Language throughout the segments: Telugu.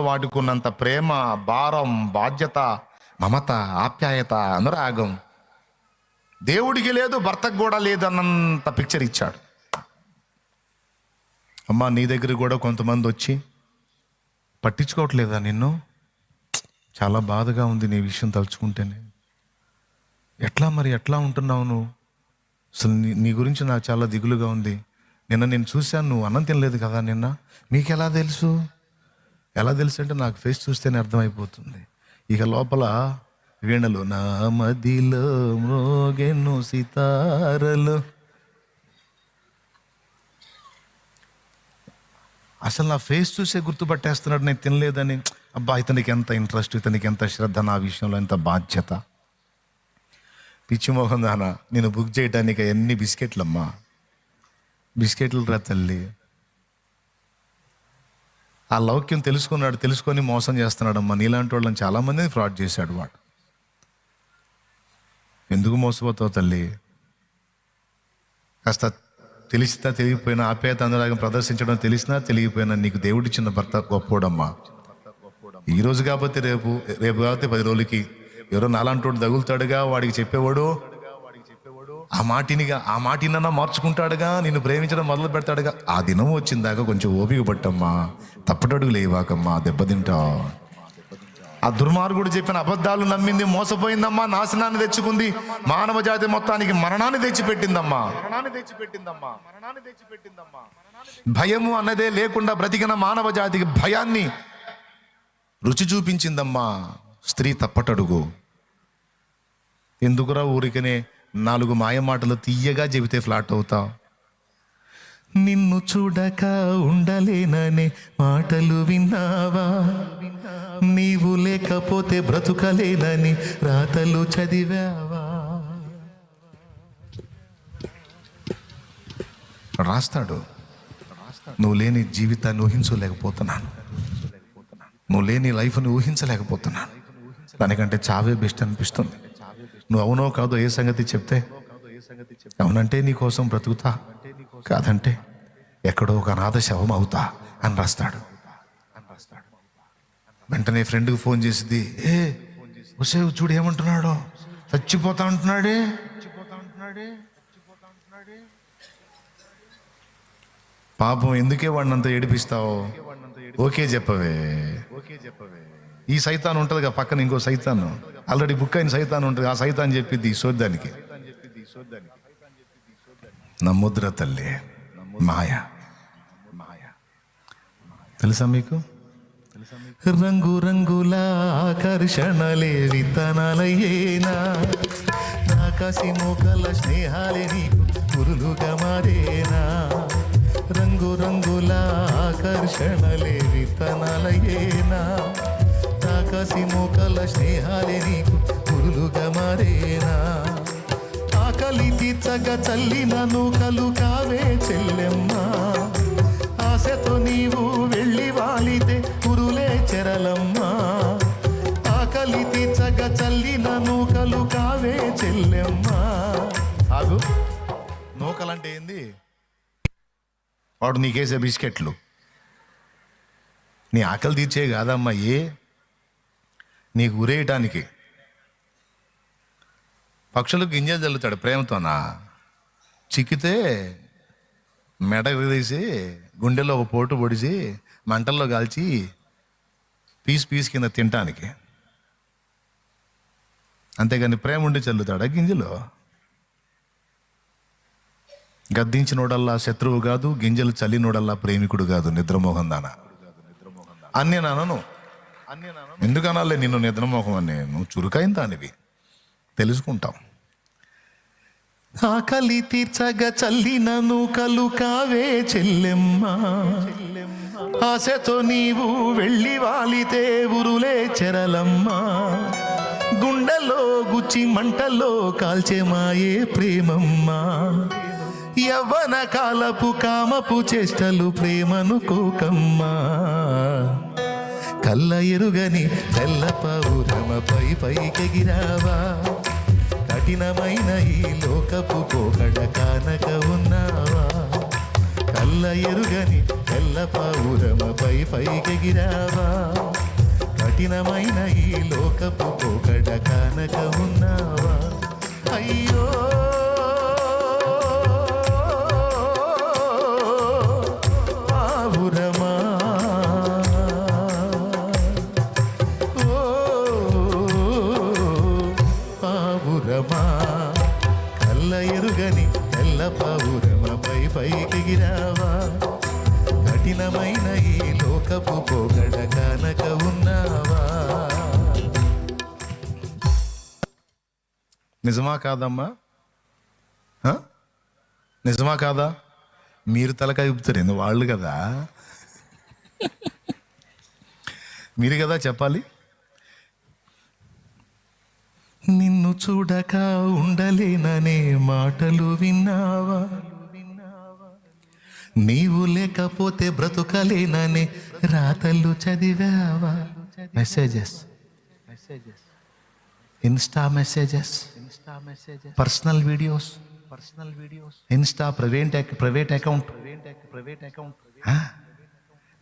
వాడుకున్నంత ప్రేమ, భారం, బాధ్యత, మమత, ఆప్యాయత, అనురాగం దేవుడికి లేదు, భర్తకు కూడా లేదన్నంత పిక్చర్ ఇచ్చాడు. అమ్మా, నీ దగ్గర కూడా కొంతమంది వచ్చి పట్టించుకోవట్లేదా నిన్ను? చాలా బాధగా ఉంది నీ విషయం తలుచుకుంటేనే. ఎట్లా ఉంటున్నావు నువ్వు? అసలు నీ గురించి నాకు చాలా దిగులుగా ఉంది. నిన్న నేను చూశాను, నువ్వు అన్నం తినలేదు కదా నిన్న. మీకు ఎలా తెలుసు అంటే నాకు ఫేస్ చూస్తేనే అర్థమైపోతుంది. ఇక లోపల వీణలు నా మదిలో మ్రోగెను సితారలు. అసలు నా ఫేస్ చూసే గుర్తుపట్టేస్తున్నాడు నేను తినలేదని. అబ్బా, ఇతనికి ఎంత ఇంట్రెస్ట్, ఇతనికి ఎంత శ్రద్ధ, నా విషయంలో ఎంత బాధ్యత. పిచ్చి మోహన్ దానా, నేను బుక్ చేయడానికి ఎన్ని బిస్కెట్లమ్మా, బిస్కెట్లు రా తల్లి. ఆ లౌక్యం తెలుసుకొని మోసం చేస్తున్నాడమ్మా. నీలాంటి వాళ్ళని చాలామందిని ఫ్రాడ్ చేశాడు వాడు. ఎందుకు మోసపోతావు తల్లి? కాస్త తెలిసినా తెలియకపోయినా ఆప్యాయత, అనురాగం ప్రదర్శించడం తెలిసినా తెలియకపోయినా నీకు దేవుడిచ్చిన భర్త గొప్పోడమ్మా. ఈరోజు కాకపోతే రేపు కాకపోతే 10 రోజులకి ఎవరో నాలాంటి తగులుతాడుగా, వాడికి చెప్పేవాడు ఆ మాటినన్నా మార్చుకుంటాడుగా, నిన్ను ప్రేమించడం మొదలు పెడతాడుగా. ఆ దినం వచ్చిందాకా కొంచెం ఓపిక పట్టమ్మా, తప్పటడుగు లేవాకమ్మా, దెబ్బతింటావు. ఆ దుర్మార్గుడు చెప్పిన అబద్ధాలు నమ్మింది, మోసపోయిందమ్మా, నాశనాన్ని తెచ్చుకుంది, మానవ జాతి మొత్తానికి మరణాన్ని తెచ్చిపెట్టిందమ్మా. భయము అన్నదే లేకుండా బ్రతికిన మానవ జాతికి భయాన్ని రుచి చూపించిందమ్మా స్త్రీ తప్పటడుగు. ఎందుకురా ఊరికనే 4 మాయ మాటలు తీయగా చెబితే ఫ్లాట్ అవుతావు? నిన్ను చూడక ఉండలేననే మాటలు విన్నావా? నీవు లేకపోతే బ్రతుకలేనని రాతలు చదివావా? రాస్తాడు, నువ్వు లేని జీవితాన్ని ఊహించలేకపోతున్నాను, నువ్వు లేని లైఫ్ని ఊహించలేకపోతున్నాను, దానికంటే చావే బెస్ట్ అనిపిస్తుంది. నువ్వు అవునో కాదో ఏ సంగతి చెప్తే, అవునంటే నీ కోసం బ్రతుకుతా, కాదంటే ఎక్కడో ఒక అనాథ శవం అవుతా అని రాస్తాడు. వెంటనే ఫ్రెండ్కి ఫోన్ చేసింది, ఉసేవ్ చూడు ఏమంటున్నాడో, చచ్చిపోతా అంటున్నాడే. పాపం ఎందుకే వాడినంత ఏడిపిస్తావు? ఓకే చెప్పవే. ఈ సైతాన్ ఉంటుందిగా పక్కన, ఇంకో సైతాను ఆల్రెడీ బుక్ అయిన సైతాన్ ఉంటుంది. ఆ సైతాన్ చెప్పిద్ది సోద్దానికి, నమ్ముద్ర తల్లి, మాయ. తెలుసా మీకు? రంగు రంగుల ఆకర్షణలే విత్తనాలయ్యేనా, ఆకాశి మోకల స్నేహాలే నీకు పురులుగా మారేనా. రంగు రంగుల ఆకర్షణలే విత్తనాలయ్యేనా, ఆకాశి మోకల స్నేహాలే నీకు పురులుగా మారేనా. ఆకలి తీర్చగా చల్లిన నూకలు కావే చెల్లెమ్మా, ఆశతో నీవు వెళ్ళి వాలితే పురులే చెరలమ్మా. ఆకలి తీర్చగా చల్లిన నూకలు కావే చెల్లెమ్మా. ఆగు, నూకలంటే ఏంది? వాడు నీకేసే బిస్కెట్లు. నీ ఆకలి తీర్చే కాదమ్మా, నీకు ఉరేయటానికి. పక్షులకు గింజలు చల్లుతాడు ప్రేమతోనా? చిక్కితే మెడ తీసి గుండెలో ఒక పోటు పొడిచి మంటల్లో కాల్చి పీస్ కింద తినటానికి. అంతేగాని ప్రేమ ఉండి చల్లుతాడా గింజలు? గద్దించినోడల్లా శత్రువు కాదు, గింజలు చల్లినోడల్లా ప్రేమికుడు కాదు. నిద్రమోహం దానా అని నేను అనను. ఎందుకనాలే నిన్ను నిద్రమోహం అని? నువ్వు చురుకైన దానివి, తెలుసుకుంటాం. ఆకలి తీర్చగా చల్లిన నూకలు కావే చెల్లెమ్మా, ఆశతో నీవు వెళ్ళి వాలితే ఉరులే చెరలమ్మా. గుండెలో గుచ్చి మంటల్లో కాల్చే మాయే ప్రేమమ్మా. యవ్వన కాలపు కామపు చేష్టలు ప్రేమను కోకమ్మా. కళ్ళ ఎరుగని తెల్ల పౌరమపై పైకెగిరావా, కఠినమైన ఈ లోకపు పోకడ కానక ఉన్నావా. కళ్ళ ఎరుగని తెల్ల పౌరమపై పైకెగిరావా, కఠినమైన ఈ లోకపు పోకడ కానక ఉన్నావా? అయ్యో పావురమా, ఓ పావురమా, కళ్ళ ఎరుగని తెల్ల పావురమపై పైకెగిరావా? కఠినమైన ఈ లోకపు పోగడ కానక ఉన్నావా? నిజమా కాదమ్మా? నిజమా కాదా? మీరు తలకాయిపుతారు, వాళ్ళు కదా, మీరు కదా చెప్పాలి. నిన్ను చూడక ఉండలేననే మాటలు విన్నావా? నీవు లేకపోతే బ్రతుకలేనని రాతలు చదివావా? Messages, insta messages, personal videos, insta private account.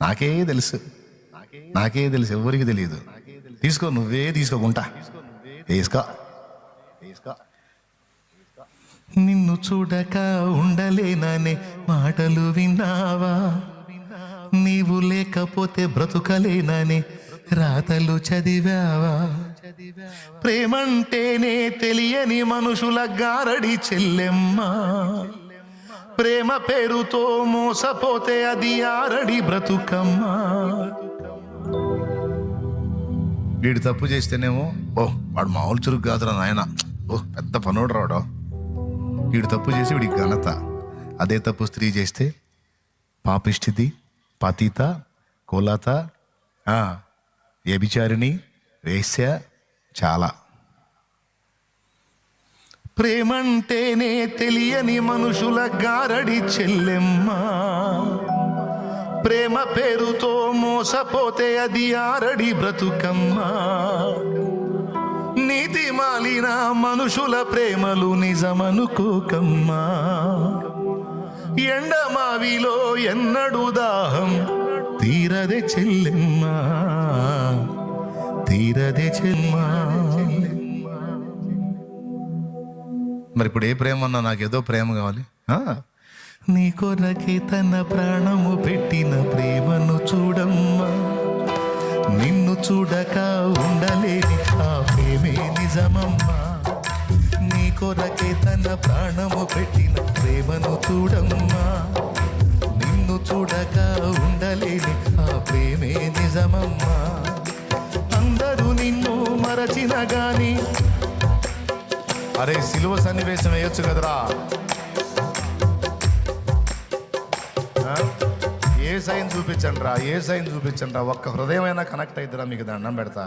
నాకే తెలుసు, ఎవరికి తెలియదు. తీసుకో, నువ్వే తీసుకోకుంటా తీసుకో. నిన్ను చూడక ఉండలేననే మాటలు విన్నావా? నీవు లేకపోతే బ్రతుకలేనని రాతలు చదివావా? ప్రేమంటేనే తెలియని మనుషుల గారడి చెల్లెమ్మ, ప్రేమ పేరుతో మోసపోతే అది ఆరడి బ్రతుకమ్మా. వీడు తప్పు చేస్తేనేమో, ఓ వాడు మామూలు చురుకు కాదురా నాయన, ఓ పెద్ద పనోడు రావడా. వీడు తప్పు చేసి వీడికి ఘనత. అదే తప్పు స్త్రీ చేస్తే పాపిష్టిది, పతిత, కోలత, వ్యభిచారిణి, వేశ్య, చాలా. ప్రేమంటేనే తెలియని మనుషుల గారడి చెల్లెమ్మ, ప్రేమ పేరుతో మోసపోతే అది ఆరడి బ్రతుకమ్మా. నీతి మాలిన మనుషుల ప్రేమలు నిజమనుకోకమ్మా. ఎండమావిలో ఎన్నడు దాహం తీరదే చెల్లెమ్మా, తీరదే చెల్లెమ్మా. మరి ఇప్పుడు ఏ ప్రేమ అన్నా నాకేదో ప్రేమ కావాలి. నీ కొరకే తన ప్రాణము పెట్టిన ప్రేమను చూడమ్మా. నిన్ను చూడక ఉండలేని ఆ ప్రేమే నిజమమ్మా. నీ కొరకే తన ప్రాణము పెట్టిన ప్రేమను చూడమ్మా. నిన్ను చూడక ఉండలేని ఆ ప్రేమే నిజమమ్మా. అందరూ నిన్ను మరచిన గాని, అరే సిలువ సన్నివేశం వేయొచ్చు కదరా. ఏ సైన్ చూపించండి రా, ఏ సైన్ చూపించండి రా. ఒక్క హృదయమైనా కనెక్ట్ అయిద్దరా, మీకు దండం పెడతా.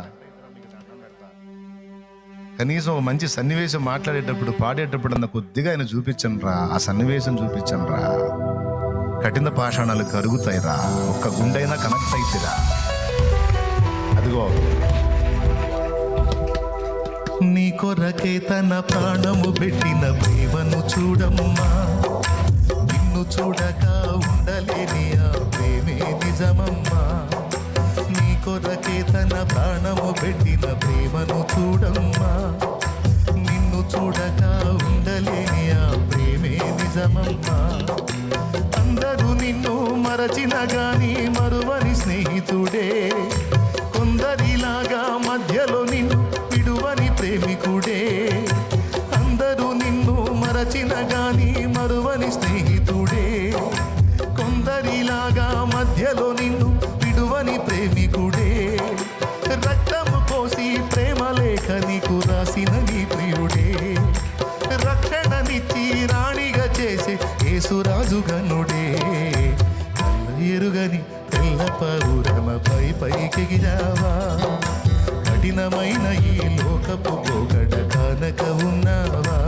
కనీసం మంచి సన్నివేశం మాట్లాడేటప్పుడు, పాడేటప్పుడు అన్న కొద్దిగా ఆయన చూపించండి రా, ఆ సన్నివేశం చూపించండి రా. కఠిన పాషాణాలు కరుగుతాయి రా, ఒక్క గుండైనా కనెక్ట్ అయిద్దిరా. అదిగో నీ కొరకే తన ప్రాణము పెట్టిన ప్రేమను చూడమ్మా. నిన్ను చూడక ఉండలేని ఆ ప్రేమే నిజమమ్మా. నీ కొరకే తన ప్రాణము పెట్టిన ప్రేమను చూడమ్మా. నిన్ను చూడక ఉండలేని ఆ ప్రేమే నిజమమ్మా. అందరూ నిన్ను మరచిన గాని మరువని స్నేహితుడే, కొందరిలాగా మధ్యలో నిన్ను విడువని ప్రేమికుడే. అందరూ నిన్ను మరచిన గాని మరువని స్నేహితుడే, కొందరిలాగా మధ్యలో నిన్ను విడువని ప్రేమికుడే. రక్తము పోసి ప్రేమ లేఖ నీకు రాసిన నీ ప్రియుడే, రక్షణనిచ్చి రాణిగా చేసే యేసురాజు గనుడే. కళ్ళ ఎరుగని తెల్ల పౌరమపై పైకెగిరావా? కఠినమైన ఈ లోకపు పోగడ కానక ఉన్నావా?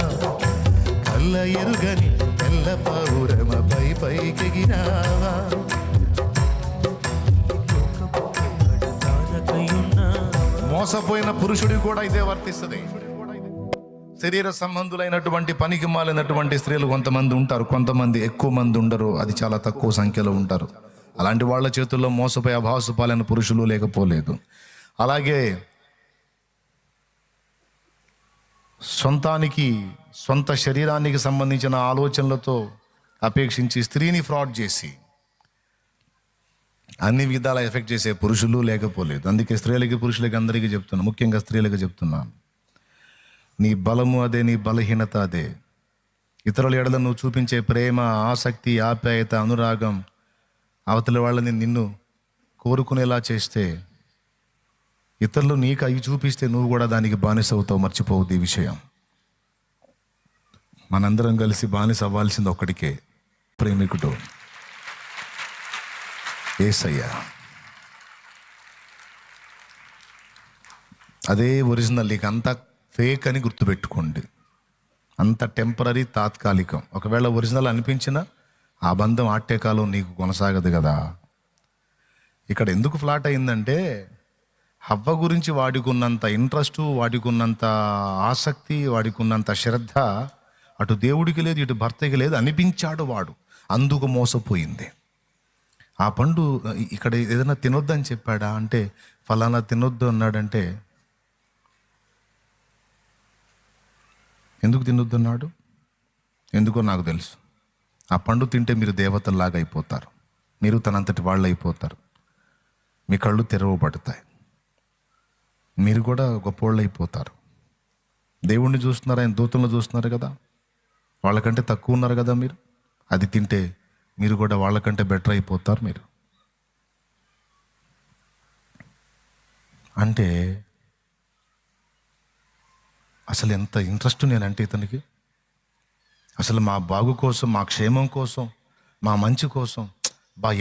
కళ్ళ ఎరుగని తెల్ల పౌరమపై పైకెగిరావా? మోసపోయిన పురుషుడికి కూడా ఇదే వర్తిస్తుంది. శరీర సంబంధులైనటువంటి పనికి మాలినటువంటి స్త్రీలు కొంతమంది ఉంటారు, కొంతమంది ఎక్కువ మంది ఉండరు, అది చాలా తక్కువ సంఖ్యలో ఉంటారు. అలాంటి వాళ్ళ చేతుల్లో మోసపోయి అభాసు పాలైన పురుషులు లేకపోలేదు. అలాగే సొంత శరీరానికి సంబంధించిన ఆలోచనలతో అపేక్షించి స్త్రీని ఫ్రాడ్ చేసి అన్ని విధాలా ఎఫెక్ట్ చేసే పురుషులు లేకపోలేదు. అందుకే స్త్రీలకి పురుషులకి అందరికీ చెప్తున్నాను, ముఖ్యంగా స్త్రీలకు చెప్తున్నాను, నీ బలము అదే, నీ బలహీనత అదే. ఇతరుల ఎడల నువ్వు చూపించే ప్రేమ, ఆసక్తి, ఆప్యాయత, అనురాగం అవతల వాళ్ళని నిన్ను కోరుకునేలా చేస్తే, ఇతరులు నీకు అవి చూపిస్తే నువ్వు కూడా దానికి బానిస అవుతావు. మర్చిపోవద్దు ఈ విషయం. మనందరం కలిసి బానిస అవ్వాల్సింది ఒక్కడికే, ప్రేమికుడు యేసయ్య. అదే ఒరిజినల్. నీకు అంతా ఫేక్ అని గుర్తుపెట్టుకోండి. అంత టెంపరీ, తాత్కాలికం. ఒకవేళ ఒరిజినల్ అనిపించినా ఆ బంధం ఆట్టే కాలం నీకు కొనసాగదు కదా. ఇక్కడ ఎందుకు ఫ్లాట్ అయిందంటే, హవ్వ గురించి వాడికున్నంత ఇంట్రెస్టు, వాడికున్నంత ఆసక్తి, వాడికున్నంత శ్రద్ధ అటు దేవుడికి లేదు, ఇటు భర్తకి లేదు అనిపించాడు వాడు. అందుకు మోసపోయింది. ఆ పండు ఇక్కడ ఏదైనా తినొద్దని చెప్పాడా అంటే, ఫలానా తినొద్దు అన్నాడంటే ఎందుకు తినొద్దు అన్నాడు? ఎందుకో నాకు తెలుసు. ఆ పండు తింటే మీరు దేవతల్లాగా అయిపోతారు, మీరు తనంతటి వాళ్ళు అయిపోతారు, మీ కళ్ళు తెరవబడతాయి, మీరు కూడా గొప్పవాళ్ళు అయిపోతారు. దేవుణ్ణి చూస్తున్నారు, ఆయన దూతలను చూస్తున్నారు కదా, వాళ్ళకంటే తక్కువ ఉన్నారు కదా మీరు. అది తింటే మీరు కూడా వాళ్ళకంటే బెటర్ అయిపోతారు మీరు. అంటే అసలు ఎంత ఇంట్రెస్ట్ నేనంటే ఇతనికి, అసలు మా బాగు కోసం, మా క్షేమం కోసం, మా మంచి కోసం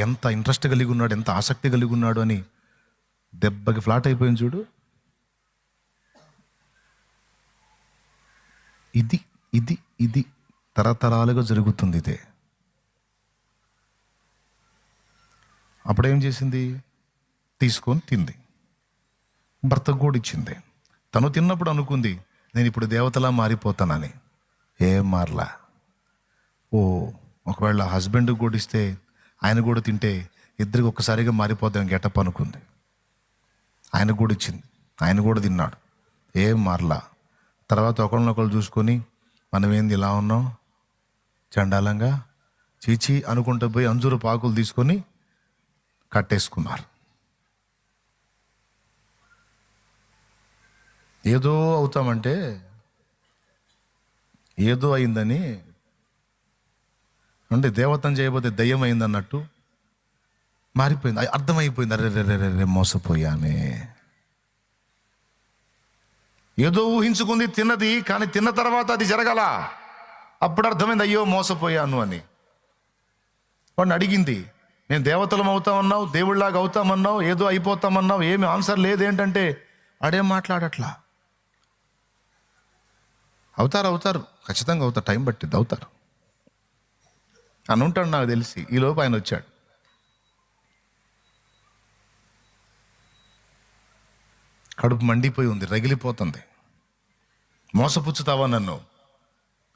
ఎంత ఇంట్రెస్ట్ కలిగి ఉన్నాడు, ఎంత ఆసక్తి కలిగి ఉన్నాడు అని దెబ్బకి ఫ్లాట్ అయిపోయింది చూడు. ఇది ఇది ఇది తరతరాలుగా జరుగుతుంది ఇదే. అప్పుడేం చేసింది? తీసుకొని తింది, భర్తకు కూడా ఇచ్చింది. తను తిన్నప్పుడు అనుకుంది, నేను ఇప్పుడు దేవతలా మారిపోతానని. ఏం మారలా. ఒకవేళ హస్బెండ్కి కూడా ఇస్తే, ఆయన కూడా తింటే ఇద్దరికి ఒక్కసారిగా మారిపోతాం గెటప్ అనుకుంది. ఆయన కూడా ఇచ్చింది, ఆయన కూడా తిన్నాడు, ఏం మారలా. తర్వాత ఒకరినొకరు చూసుకొని, మనమేంది ఇలా ఉన్నాం చండాలంగా, చీచి అనుకుంటూ పోయి అంజూరు పాకులు తీసుకొని కట్టేసుకున్నారు. ఏదో అవుతామంటే ఏదో అయిందని, అంటే దేవతం చేయబోతే దయ్యం అయింది అన్నట్టు మారిపోయింది. అర్థమైపోయింది, అరే మోసపోయానే. ఏదో ఊహించుకుంది, తిన్నది, కానీ తిన్న తర్వాత అది జరగల. అప్పుడు అర్థమైంది, అయ్యో మోసపోయాను అని. వాడిని అడిగింది, నేను దేవతలం అవుతామన్నావు, దేవుళ్ళలాగా అవుతామన్నావు, ఏదో అయిపోతామన్నావు, ఏమి ఆన్సర్ లేదేంటంటే అడేం మాట్లాడట్లా. అవుతారు ఖచ్చితంగా అవుతారు, టైం పట్టిద్ది, అవుతారు అని ఉంటాడు నాకు తెలిసి. ఈలోపు ఆయన వచ్చాడు. కడుపు మండిపోయి ఉంది, రగిలిపోతుంది. మోసపుచ్చుతావా నన్ను?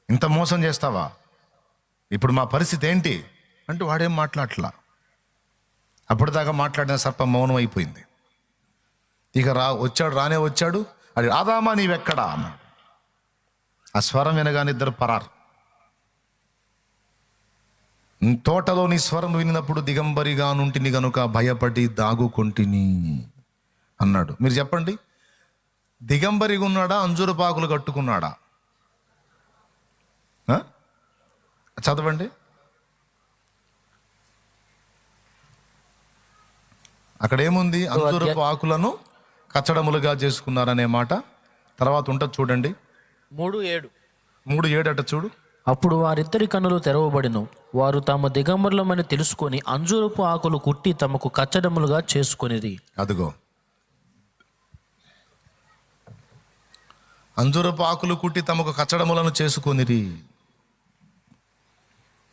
ఇంత మోసం చేస్తావా? ఇప్పుడు మా పరిస్థితి ఏంటి అంటే వాడేం మాట్లాడట్లా. అప్పటిదాకా మాట్లాడిన సర్పం మౌనం అయిపోయింది. ఇక రానే వచ్చాడు. అది ఆదామా నీవెక్కడా అన్నాడు. ఆ స్వరం వినగానే ఇద్దరు పరారు. తోటలో నీ స్వరం వినినప్పుడు దిగంబరిగా నుంటిని గనుక భయపడి దాగుకొంటిని అన్నాడు. మీరు చెప్పండి, దిగంబరిగా ఉన్నాడా, అంజూరు పాకులు కట్టుకున్నాడా? చదవండి. అక్కడ ఏముంది? అంజూరపు ఆకులను కచ్చడములుగా చేసుకున్నారనే మాట తర్వాత ఉంటుంది చూడండి. 3:7 అట చూడు. అప్పుడు వారిద్దరి కన్నులు తెరవబడిను, వారు తాము దిగంబరులమని తెలుసుకొని అంజూరపు ఆకులు కుట్టి తమకు కచ్చడములుగా చేసుకొనిది. అదిగో, అంజూరపు ఆకులు కుట్టి తమకు కచ్చడములను చేసుకొనిరి.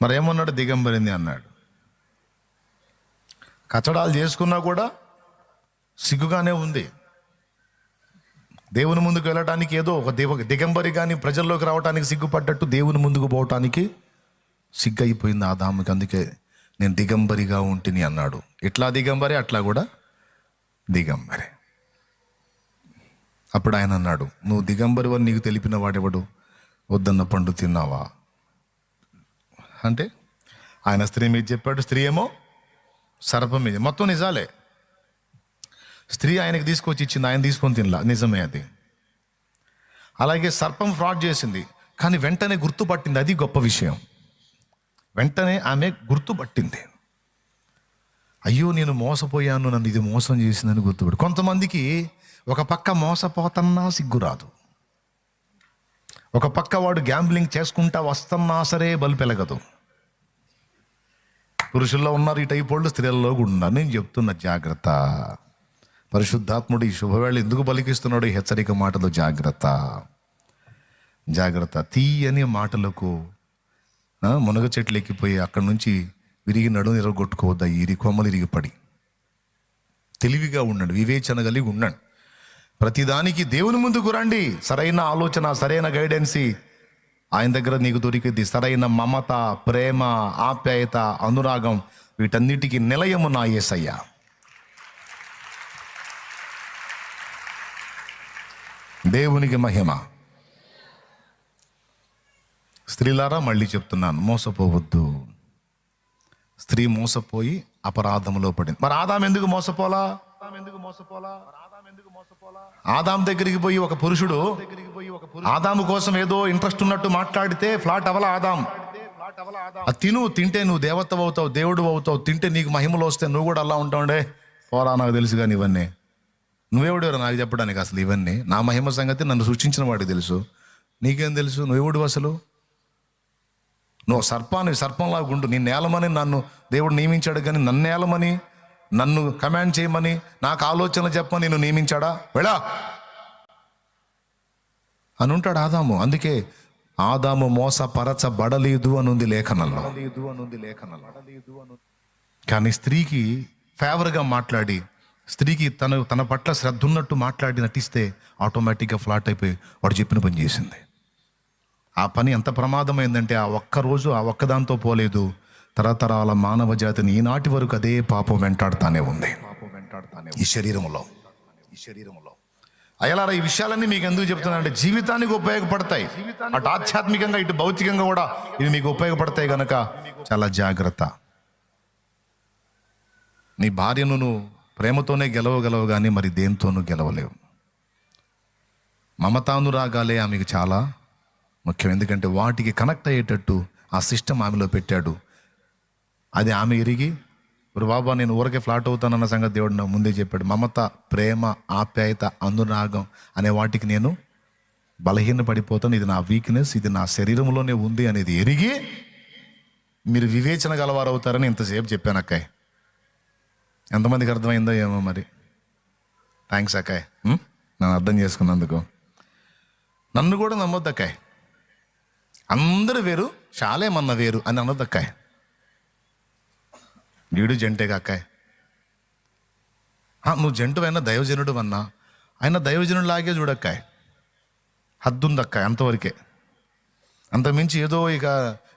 మరేమన్నాడు? దిగంబరింది అన్నాడు. కచ్చడాలు చేసుకున్నా కూడా సిగ్గుగానే ఉంది. దేవుని ముందుకు వెళ్ళటానికి ఏదో ఒక దిగంబరి కానీ ప్రజల్లోకి రావడానికి సిగ్గుపడ్డట్టు దేవుని ముందుకు పోవటానికి సిగ్గు అయిపోయింది ఆదాముకి. అందుకే నేను దిగంబరిగా ఉంటిని అన్నాడు. ఇట్లా దిగంబరి, అట్లా కూడా దిగంబరి. అప్పుడు ఆయన అన్నాడు, నువ్వు దిగంబరు అని నీకు తెలిపిన వాడెవడు? వద్దన్న పండు తిన్నావా అంటే ఆయన స్త్రీ మీద చెప్పాడు, స్త్రీ ఏమో సర్పం మీద. మొత్తం నిజాలే. స్త్రీ ఆయనకి తీసుకొచ్చి ఇచ్చింది, ఆయన తీసుకొని తినలా, నిజమే అది. అలాగే సర్పం ఫ్రాడ్ చేసింది, కానీ వెంటనే గుర్తుపట్టింది, అది గొప్ప విషయం. వెంటనే ఆమె గుర్తుపట్టింది, అయ్యో నేను మోసపోయాను, నన్ను ఇది మోసం చేసిందని గుర్తుపడి. కొంతమందికి ఒక పక్క మోసపోతన్నా సిగ్గురాదు, ఒక పక్క వాడు గ్యాంబ్లింగ్ చేసుకుంటా వస్తున్నా సరే బలిపెలగదు. పురుషుల్లో ఉన్నారు ఈ టైప్ వాళ్ళు, స్త్రీలలో కూడా ఉన్నారు. నేను చెప్తున్న జాగ్రత్త. పరిశుద్ధాత్ముడు ఈ శుభవేళ ఎందుకు పలికిస్తున్నాడు? ఈ హెచ్చరిక మాటలు జాగ్రత్త, జాగ్రత్త. తీయని మాటలకు మునగ చెట్లు ఎక్కిపోయి అక్కడి నుంచి విరిగి నడుము నిరగొట్టుకోవద్దా, ఇరి కొమ్మలు ఇరిగి పడి. తెలివిగా ఉండండి, వివేచన కలిగి ఉండండి. ప్రతిదానికి దేవుని ముందుకు రండి. సరైన ఆలోచన, సరైన గైడెన్సీ ఆయన దగ్గర నీకు దొరికింది. సరైన మమత, ప్రేమ, ఆప్యాయత, అనురాగం, వీటన్నిటికీ నిలయము నా యేసయ్య. దేవునికి మహిమ. స్త్రీలారా మళ్ళీ చెప్తున్నాను, మోసపోవద్దు. స్త్రీ మోసపోయి అపరాధములో పడింది. మరి ఆదాం ఎందుకు మోసపోలా? ఆదాం దగ్గరికి పోయి ఒక పురుషుడు ఆదాము కోసం ఏదో ఇంట్రెస్ట్ ఉన్నట్టు మాట్లాడితే ఫ్లాట్ అవలా ఆదాం. అది తింటే నువ్వు దేవత అవుతావు, దేవుడు అవుతావు, తింటే నీకు మహిమలు వస్తే నువ్వు కూడా అలా ఉంటావుండే. పోరా, నాకు తెలుసు కానీ ఇవన్నీ నువ్వెవడెవరు నాకు చెప్పడానికి? అసలు ఇవన్నీ నా మహిమ సంగతి నన్ను సృష్టించిన వాడికి తెలుసు, నీకేం తెలుసు? నువ్వెవడు అసలు? నువ్వు సర్పంలాగా ఉండు. నీ నేలమని నన్ను దేవుడు నియమించాడు, కానీ నన్ను నేలమని, నన్ను కమాండ్ చేయమని, నాకు ఆలోచన చెప్పమని నేను నియమించాడా? వెళ్ళా అని ఉంటాడు ఆదాము. అందుకే ఆదాము మోసపరచబడలేదు అనుంది లేఖనంలో. కానీ స్త్రీకి ఫేవర్గా మాట్లాడి, స్త్రీకి తన పట్ల శ్రద్ధ ఉన్నట్టు మాట్లాడి నటిస్తే ఆటోమేటిక్గా ఫ్లాట్ అయిపోయి వాడు చెప్పిన పని చేసింది. ఆ పని ఎంత ప్రమాదమైందంటే ఆ ఒక్కరోజు ఆ ఒక్కదాంతో పోలేదు, తరతరాల మానవ జాతిని ఈనాటి వరకు అదే పాపం వెంటాడుతానే ఉంది ఈ శరీరంలో. అయ్యలారా, ఈ విషయాలన్నీ మీకు ఎందుకు చెప్తున్నా అంటే జీవితానికి ఉపయోగపడతాయి. అటు ఆధ్యాత్మికంగా ఇటు భౌతికంగా కూడా ఇవి మీకు ఉపయోగపడతాయి కనుక చాలా జాగ్రత్త. నీ భార్యను నువ్వు ప్రేమతోనే గెలవగలవు, కానీ మరి దేంతోనూ గెలవలేవు. మమతానురాగాలే ఆమెకు చాలా ముఖ్యం. ఎందుకంటే వాటికి కనెక్ట్ అయ్యేటట్టు ఆ సిస్టమ్ ఆమెలో పెట్టాడు. అది ఆమె ఎరిగి, బాబా నేను ఊరకే ఫ్లాట్ అవుతానన్న సంగతి దేవుడు నాకు ముందే చెప్పాడు. మమత, ప్రేమ, ఆప్యాయత, అనురాగం అనే వాటికి నేను బలహీన పడిపోతాను. ఇది నా వీక్నెస్, ఇది నా శరీరంలోనే ఉంది అనేది ఎరిగి మీరు వివేచన గలవారు అవుతారని ఇంతసేపు చెప్పాను అక్కాయ్. ఎంతమందికి అర్థమైందో ఏమో మరి. థ్యాంక్స్ అక్కాయ్, నన్ను అర్థం చేసుకున్నందుకు. నన్ను కూడా నమ్మొద్దు అక్కాయ్. అందరూ వేరు, చాలేమన్న వేరు అని అనొద్దు అక్కాయ్. వీడు జంటేగా అక్కాయ్. నువ్వు జంటు అయినా దైవజనుడు అన్నా ఆయన దైవజనుడు లాగే చూడక్కాయ్. హద్దుందక్కాయ్, అంతవరకే. అంతమించి ఏదో ఇక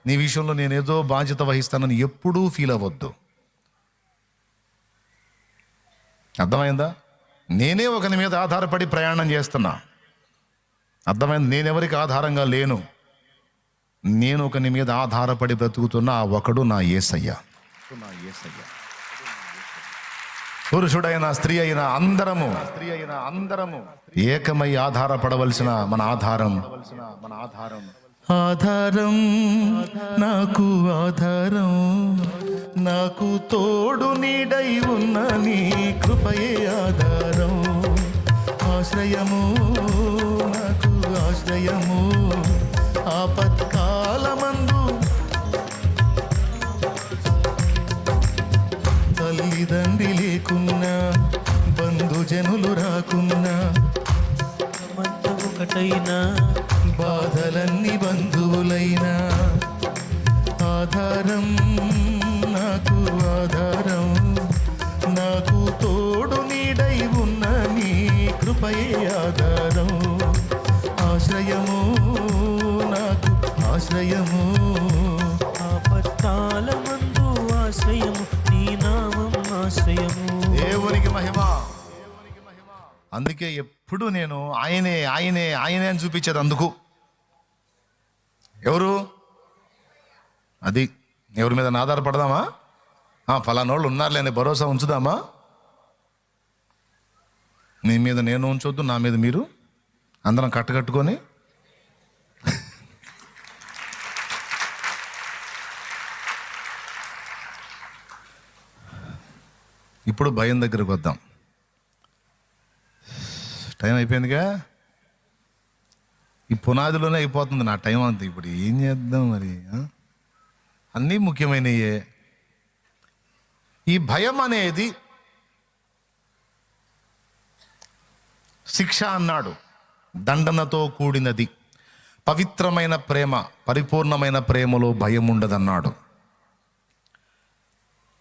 నీ విషయంలో నేనేదో బాధ్యత వహిస్తానని ఎప్పుడూ ఫీల్ అవ్వద్దు. అర్థమైందా? నేనే ఒకరి మీద ఆధారపడి ప్రయాణం చేస్తున్నా. అర్థమైంది? నేనెవరికి ఆధారంగా లేను. నేను ఒకని మీద ఆధారపడి బ్రతుకుతున్న ఆ ఒకడు నా యేసయ్య. పురుషుడైన స్త్రీ అయినా అందరము ఏకమై ఆధారపడవలసిన మన ఆధారం నాకు ఆధారం, నాకు తోడు నీడై ఉన్న నీ కృపయే ఆధారం. ఆశ్రయము నాకు ఆశ్రయము, ఆపత్కాలమందు తల్లిదండ్రి లేకున్నా, బంధుజనులు రాకున్నా, ఒకటైనా బాధలన్నీ బంధువులైనా, ఆధారం నాకు ఆధారం, నాకు తోడు నీడై ఉన్న నీ కృపయే ఆధారం. ఆశ్రయము నాకు ఆశ్రయము, ఆపత్కాలమందు ఆశ్రయము, నీ నామం ఆశ్రయము. దేవునికి మహిమ. అందుకే ఎప్పుడు నేను ఆయనే ఆయనే ఆయనే అని చూపించేది. అందుకు ఎవరు అది ఎవరి మీద ఆధారపడదామా? ఫలానోళ్ళు ఉన్నారులే అని భరోసా ఉంచుదామా? నీ మీద నేను ఉంచొద్దు, నా మీద మీరు, అందరం కట్టుకొని ఇప్పుడు భయం దగ్గరకు వద్దాం. టైం అయిపోయిందిగా, ఈ పునాదిలోనే అయిపోతుంది నా టైం అంతా. ఇప్పుడు ఏం చేద్దాం మరి? అన్నీ ముఖ్యమైనయే. ఈ భయం అనేది శిక్ష అన్నాడు, దండనతో కూడినది. పవిత్రమైన ప్రేమ, పరిపూర్ణమైన ప్రేమలో భయం ఉండదన్నాడు.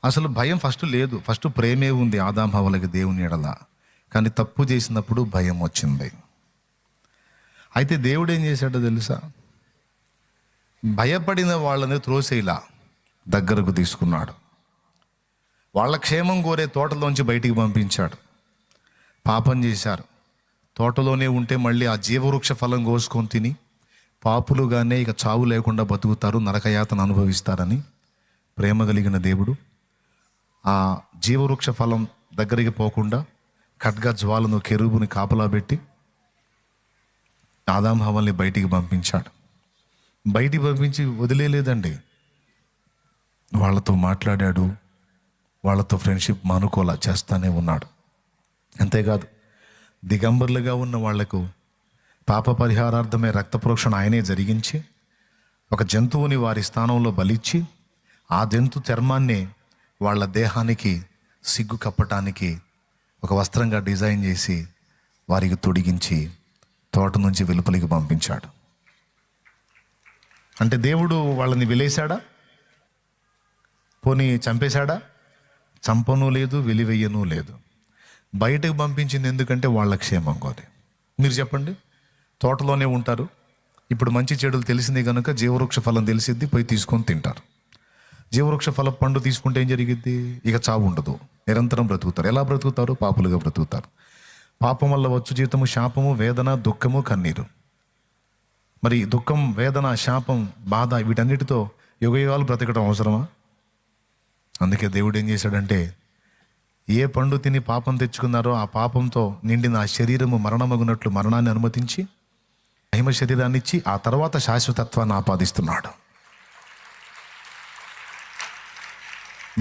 అసలు భయం ఫస్ట్ లేదు, ఫస్ట్ ప్రేమే ఉంది ఆదాం హవ్వలకి దేవుని ఎడల. కానీ తప్పు చేసినప్పుడు భయం వచ్చింది. అయితే దేవుడు ఏం చేశాడో తెలుసా? భయపడిన వాళ్ళని త్రోసేలా దగ్గరకు తీసుకున్నాడు. వాళ్ళ క్షేమం కోరే తోటలోంచి బయటికి పంపించాడు. పాపం చేశారు, తోటలోనే ఉంటే మళ్ళీ ఆ జీవవృక్ష ఫలం కోసుకొని తిని పాపులుగానే ఇక చావు లేకుండా బతుకుతారు, నరకయాతను అనుభవిస్తారని ప్రేమ కలిగిన దేవుడు ఆ జీవవృక్ష ఫలం దగ్గరికి పోకుండా ఖడ్గ జ్వాలను కెరూబుని కాపలా పెట్టి ఆదాం హవ్వల్ని బయటికి పంపించాడు. బయటికి పంపించి వదిలేలేదండి, వాళ్ళతో మాట్లాడాడు, వాళ్ళతో ఫ్రెండ్షిప్ మానుకోలా చేస్తానే ఉన్నాడు. అంతేకాదు, దిగంబర్లుగా ఉన్న వాళ్లకు పాప పరిహారార్థమే రక్త ప్రోక్షణ ఆయనే జరిగించి ఒక జంతువుని వారి స్థానంలో బలిచ్చి ఆ జంతు చర్మాన్నే వాళ్ళ దేహానికి సిగ్గు కప్పటానికి ఒక వస్త్రంగా డిజైన్ చేసి వారికి తొడిగించి తోట నుంచి వెలుపలికి పంపించాడు. అంటే దేవుడు వాళ్ళని వెలేశాడా? పోనీ చంపేశాడా? చంపను లేదు, వెలివేయను లేదు. బయటకు పంపించింది ఎందుకంటే వాళ్ళ క్షేమం కోరి. మీరు చెప్పండి, తోటలోనే ఉంటారు, ఇప్పుడు మంచి చెడులు తెలిసింది కనుక జీవవృక్ష ఫలం తెలిసిద్ది, పోయి తీసుకొని తింటారు. జీవవృక్ష ఫల పండు తీసుకుంటే ఏం జరిగిద్ది? ఇక చావు ఉండదు, నిరంతరం బ్రతుకుతారు. ఎలా బ్రతుకుతారు? పాపులుగా బ్రతుకుతారు. పాపం వల్ల వచ్చు జీతము శాపము, వేదన, దుఃఖము, కన్నీరు. మరి దుఃఖం, వేదన, శాపం, బాధ వీటన్నిటితో యుగయుగాలు బ్రతకడం అవసరమా? అందుకే దేవుడు ఏం చేశాడంటే, ఏ పండు తిని పాపం తెచ్చుకున్నారో ఆ పాపంతో నిండిన ఆ శరీరము మరణమగునట్లు మరణాన్ని అనుమతించి మహిమ శరీరాన్ని ఇచ్చి ఆ తర్వాత శాశ్వతత్వాన్ని ఆపాదిస్తున్నాడు.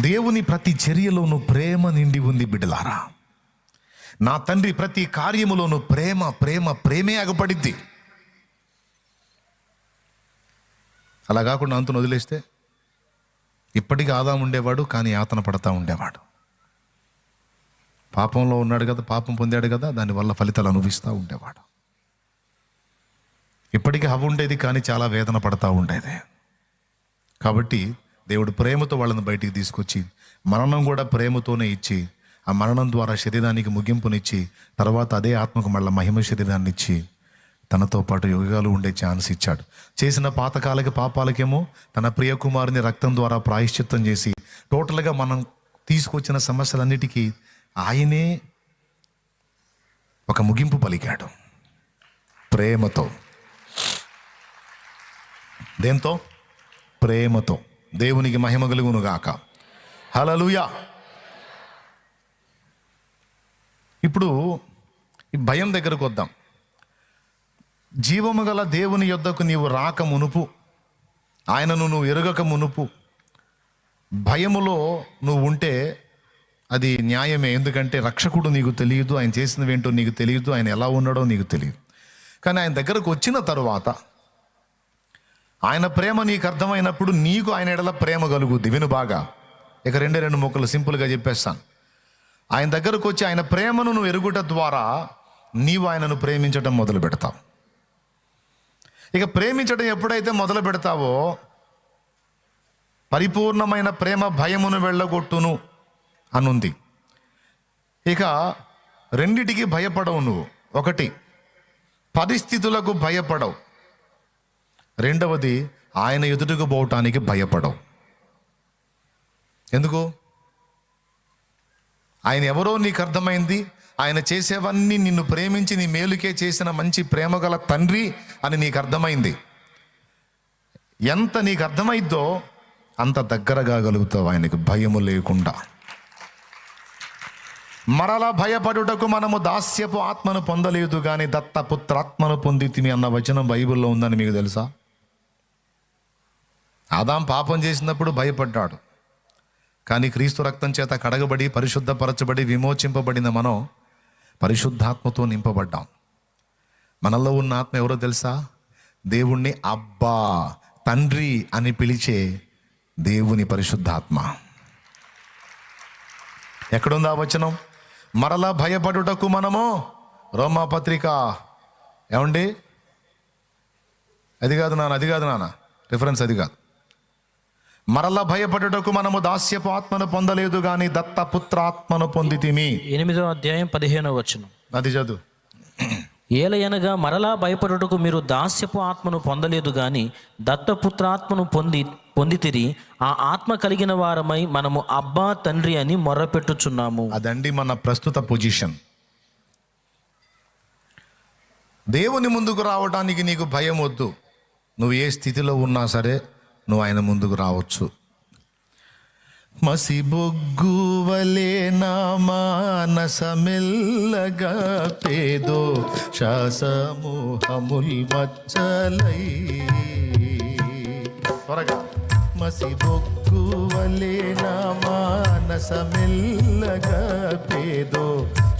దేవుని ప్రతి చర్యలోనూ ప్రేమ నిండి ఉంది బిడ్డలారా. నా తండ్రి ప్రతి కార్యములోనూ ప్రేమ ప్రేమ ప్రేమే అగపడిద్ది. అలా కాకుండా అంతను వదిలేస్తే ఇప్పటికీ ఆదాం ఉండేవాడు, కానీ యాతన పడతా ఉండేవాడు. పాపంలో ఉన్నాడు కదా, పాపం పొందాడు కదా, దానివల్ల ఫలితాలు అనుభవిస్తూ ఉండేవాడు. ఇప్పటికీ హవ్వ ఉండేది, కానీ చాలా వేదన పడతా ఉండేది. కాబట్టి దేవుడు ప్రేమతో వాళ్ళని బయటికి తీసుకొచ్చి మరణం కూడా ప్రేమతోనే ఇచ్చి ఆ మరణం ద్వారా శరీరానికి ముగింపునిచ్చి తర్వాత అదే ఆత్మకు మళ్ళీ మహిమ శరీరాన్ని ఇచ్చి తనతో పాటు యుగాలు ఉండే ఛాన్స్ ఇచ్చాడు. చేసిన పాతకాలకి పాపాలకేమో తన ప్రియ కుమారుని రక్తం ద్వారా ప్రాయశ్చిత్తం చేసి టోటల్గా మనం తీసుకొచ్చిన సమస్యలన్నిటికీ ఆయనే ఒక ముగింపు పలికాడు. ప్రేమతో. దేంతో? ప్రేమతో. దేవునికి మహిమ కలుగును గాక. హల్లెలూయా. ఇప్పుడు ఈ భయం దగ్గరకు వద్దాం. జీవము గల దేవుని యొద్దకు నీవు రాక మునుపు, ఆయనను నువ్వు ఎరుగక మునుపు భయములో నువ్వు ఉంటే అది న్యాయమే. ఎందుకంటే రక్షకుడు నీకు తెలియదు, ఆయన చేసినవేంటో నీకు తెలియదు, ఆయన ఎలా ఉన్నాడో నీకు తెలియదు. కానీ ఆయన దగ్గరకు వచ్చిన తరువాత ఆయన ప్రేమ నీకు అర్థమైనప్పుడు నీకు ఆయన ఎడల ప్రేమ కలుగుద్ది. విను బాగా, ఇక రెండు ముక్కలు సింపుల్గా చెప్పేస్తాను. ఆయన దగ్గరకు వచ్చి ఆయన ప్రేమను నువ్వు ఎరుగుట ద్వారా నీవు ఆయనను ప్రేమించడం మొదలు పెడతావు. ఇక ప్రేమించడం ఎప్పుడైతే మొదలు పెడతావో పరిపూర్ణమైన ప్రేమ భయమును వెళ్ళగొట్టును అనుంది. ఇక రెండిటికి భయపడవు నువ్వు. ఒకటి, పరిస్థితులకు భయపడవు. రెండవది, ఆయన ఎదుటకు పోవటానికి భయపడవు. ఎందుకు? ఆయన ఎవరో నీకు అర్థమైంది, ఆయన చేసేవన్నీ నిన్ను ప్రేమించి నీ మేలుకే చేసిన మంచి ప్రేమగల తండ్రి అని నీకు అర్థమైంది. ఎంత నీకు అర్థమైద్దో అంత దగ్గరగా గలుగుతావు ఆయనకు భయము లేకుండా. మరలా భయపడుటకు మనము దాస్యపు ఆత్మను పొందలేదు కానీ దత్తపుత్రాత్మను పొందితిమి అన్న వచనం బైబిల్లో ఉందని మీకు తెలుసా? ఆదాం పాపం చేసినప్పుడు భయపడ్డాడు, కానీ క్రీస్తు రక్తం చేత కడగబడి పరిశుద్ధపరచబడి విమోచింపబడిన మనం పరిశుద్ధాత్మతో నింపబడ్డాం. మనలో ఉన్న ఆత్మ ఎవరో తెలుసా? దేవుణ్ణి అబ్బా తండ్రి అని పిలిచే దేవుని పరిశుద్ధాత్మ. ఎక్కడుందా వచనం? మరలా భయపడుటకు మనము, రోమాపత్రిక ఏమండి, అది కాదు నాన్న రిఫరెన్స్ అది కాదు. మరలా భయపడుటకు మనము దాస్యపు ఆత్మను పొందలేదు కానీ దత్తపుత్రాత్మను పొందితిమి. 8వ అధ్యాయం 15వ వచనం. అది చదువు. ఏలయనగా మరలా భయపడుటకు మీరు దాస్యపు ఆత్మను పొందలేదు గాని దత్తపుత్రాత్మను పొందితిరి. ఆ ఆత్మ కలిగిన వారమై మనము అబ్బా తండ్రి అని మొర్రపెట్టుచున్నాము. అదండి మన ప్రస్తుత పొజిషన్. దేవుని ముందుకు రావడానికి నీకు భయం వద్దు. నువ్వు ఏ స్థితిలో ఉన్నా సరే నువ్వు ఆయన ముందుకు రావచ్చు. మసిబొగ్గు వలే నా మానసమెల్లగా పేదో శాసమోహముల్ మచ్చలై. త్వరగా. మసిబొగ్గు వలే నా మానసమెల్లగా పేదో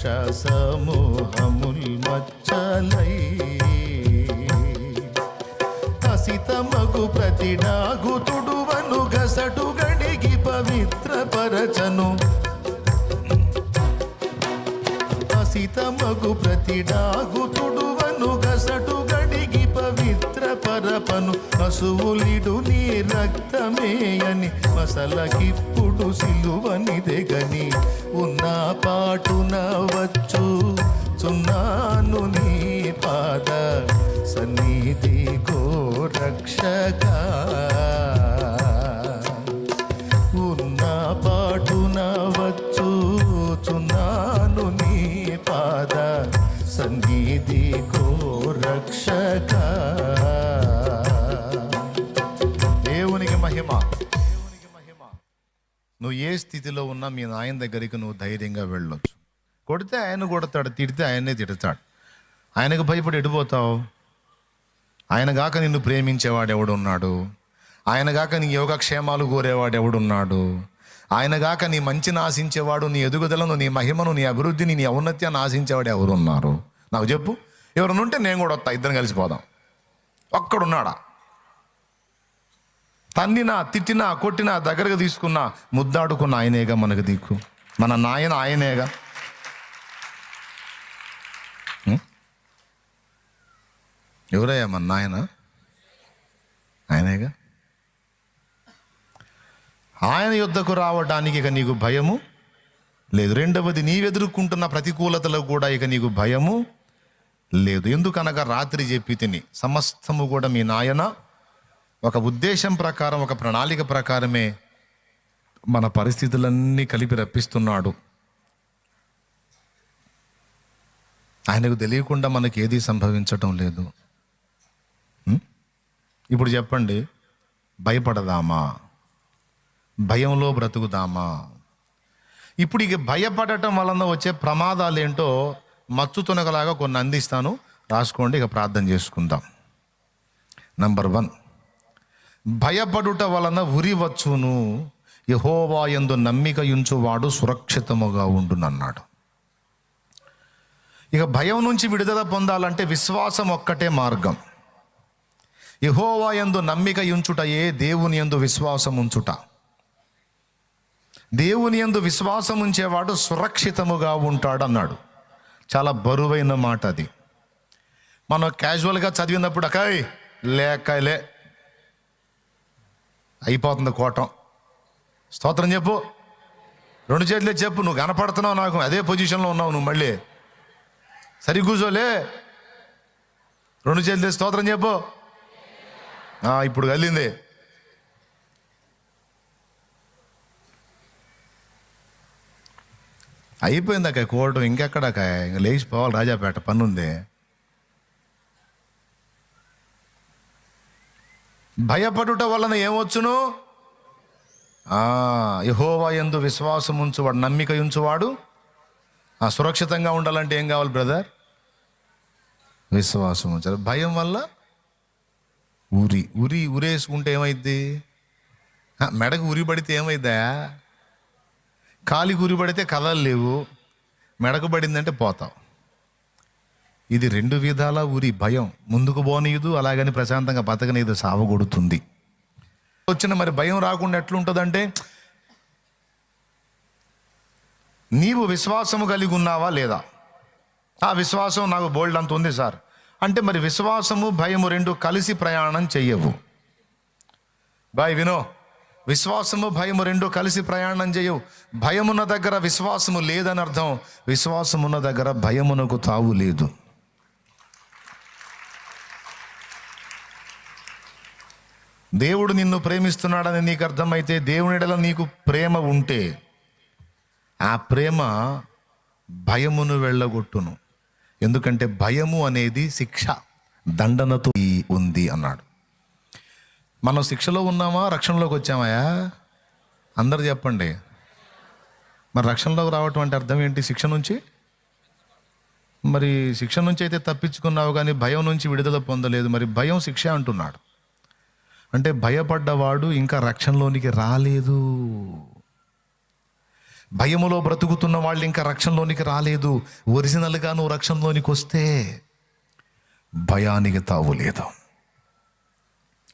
శాసమోహముల్ మచ్చలై. అసితమగు ప్రతిడాగు తుడువను గసటు గడిగి పవిత్రపరచను. అసితమగు ప్రతిడాగు తుడువను గసటు గడిగి పవిత్రపరపను. అసువులిడు నీ రక్తమే అని మసలకిప్పుడు సిలువనిదెగని ఉన్న పాటున వచ్చు చున్నాను నీ పాద సన్నిధి కో రక్షక. ఉన్న పాటున వచ్చుచున్నాను నీ పాద సన్నిధి కో రక్షక. దేవునికి మహిమ. నువ్వు ఏ స్థితిలో ఉన్నా మీ నాయన దగ్గరికి నువ్వు ధైర్యంగా వెళ్ళొచ్చు. కొడితే ఆయన కొడతాడు, తిడితే ఆయన్నే తిడతాడు. ఆయనకు భయపడి ఎడిపోతావు? ఆయన గాక నిన్ను ప్రేమించేవాడు ఎవడున్నాడు? ఆయన గాక నీ యోగక్షేమాలు కోరేవాడు ఎవడున్నాడు? ఆయన గాక నీ మంచిని ఆశించేవాడు, నీ ఎదుగుదలను, నీ మహిమను, నీ అభివృద్ధిని, నీ ఔన్నత్యాన్ని ఆశించేవాడు ఎవరున్నారు? నాకు చెప్పు. ఎవరైనా ఉంటే నేను కూడా వస్తా, ఇద్దరం కలిసిపోదాం. ఒక్కడున్నాడా? తన్నినా, తిట్టినా, కొట్టినా, దగ్గరగా తీసుకున్నా, ముద్దాడుకున్న ఆయనేగా మనకు దిక్కు. మన నాయన ఆయనేగా. ఎవరయ్యా మన నాయన? ఆయనేగా. ఆయన యుద్ధకు రావడానికి ఇక నీకు భయము లేదు. రెండవది, నీవెదుర్కొంటున్న ప్రతికూలతలకు కూడా ఇక నీకు భయము లేదు. ఎందుకనగా రాత్రి చెప్పి తిని సమస్తము కూడా మీ నాయన ఒక ఉద్దేశం ప్రకారం, ఒక ప్రణాళిక ప్రకారమే మన పరిస్థితులన్నీ కలిపి రప్పిస్తున్నాడు. ఆయనకు తెలియకుండా మనకి ఏది సంభవించటం లేదు. ఇప్పుడు చెప్పండి, భయపడదామా? భయంలో బ్రతుకుదామా? ఇప్పుడు ఇక భయపడటం వలన వచ్చే ప్రమాదాలు ఏంటో మచ్చు తునకలాగా కొన్ని అందిస్తాను, రాసుకోండి. ఇక ప్రార్థన చేసుకుందాం. నంబర్ 1, భయపడుట వలన ఉరి వచ్చును, యెహోవా యందు నమ్మిక యుంచువాడు సురక్షితముగా ఉండునన్నాడు. ఇక భయం నుంచి విడుదల పొందాలంటే విశ్వాసం ఒక్కటే మార్గం. యెహోవా యందు నమ్మిక యుంచుటయే దేవుని యందు విశ్వాసం ఉంచుట. దేవుని యందు విశ్వాసం ఉంచేవాడు సురక్షితముగా ఉంటాడు అన్నాడు. చాలా బరువైన మాట అది. మనం క్యాజువల్గా చదివినప్పుడు అకాయ్ లేకలే అయిపోతుంది కోటం. స్తోత్రం చెప్పు, 2 చేతులే చెప్పు. నువ్వు కనపడుతున్నావు నాకు, అదే పొజిషన్లో ఉన్నావు నువ్వు. మళ్ళీ సరి కూర్చోలే, 2 చేతులే స్తోత్రం చెప్పు. ఇప్పుడు కలింది. అయిపోయిందాక కోవటం, ఇంకెక్కడాక ఇంక లేచిపోవాలి, రాజాపేట పని ఉంది. భయపడుట వలన ఏమొచ్చును? యెహోవా యందు విశ్వాసం ఉంచువాడు, నమ్మిక ఉంచువాడు సురక్షితంగా ఉండాలంటే ఏం కావాలి బ్రదర్? విశ్వాసం ఉంచాలి. భయం వల్ల ఉరేసుకుంటే ఏమైద్ది? మెడకు ఉరి పడితే ఏమైద్దా? కాలికి ఉరి పడితే కథలు లేవు, మెడకు పడిందంటే పోతావు. ఇది 2 విధాల ఉరి. భయం ముందుకు పోనీయదు, అలాగని ప్రశాంతంగా బతకనీదు, సావగొడుతుంది. వచ్చిన మరి భయం రాకుండా ఎట్లుంటుందంటే, నీవు విశ్వాసము కలిగి ఉన్నావా లేదా? ఆ విశ్వాసం నాకు బోల్డ్ అంత ఉంది సార్ అంటే, మరి విశ్వాసము భయము 2 కలిసి ప్రయాణం చెయ్యవు. బాయ్ వినో, విశ్వాసము భయము 2 కలిసి ప్రయాణం చేయవు. భయమున్న దగ్గర విశ్వాసము లేదని అర్థం, విశ్వాసమున్న దగ్గర భయమునకు తావు లేదు. దేవుడు నిన్ను ప్రేమిస్తున్నాడని నీకు అర్థమైతే, దేవుని ఎడల నీకు ప్రేమ ఉంటే, ఆ ప్రేమ భయమును వెళ్ళగొట్టును. ఎందుకంటే భయము అనేది శిక్ష, దండనతో ఉంది అన్నాడు. మనం శిక్షలో ఉన్నామా, రక్షణలోకి వచ్చామాయా? అందరు చెప్పండి. మరి రక్షణలోకి రావటం అంటే అర్థం ఏంటి? శిక్ష నుంచి. మరి శిక్ష నుంచి అయితే తప్పించుకున్నావు, కానీ భయం నుంచి విడుదల పొందలేదు. మరి భయం శిక్ష అంటున్నాడు అంటే, భయపడ్డవాడు ఇంకా రక్షణలోనికి రాలేదు. భయములో బ్రతుకుతున్న వాళ్ళు ఇంకా రక్షణలోనికి రాలేదు. ఒరిజినల్గా నువ్వు రక్షణలోనికి వస్తే భయానికి తావు లేదు.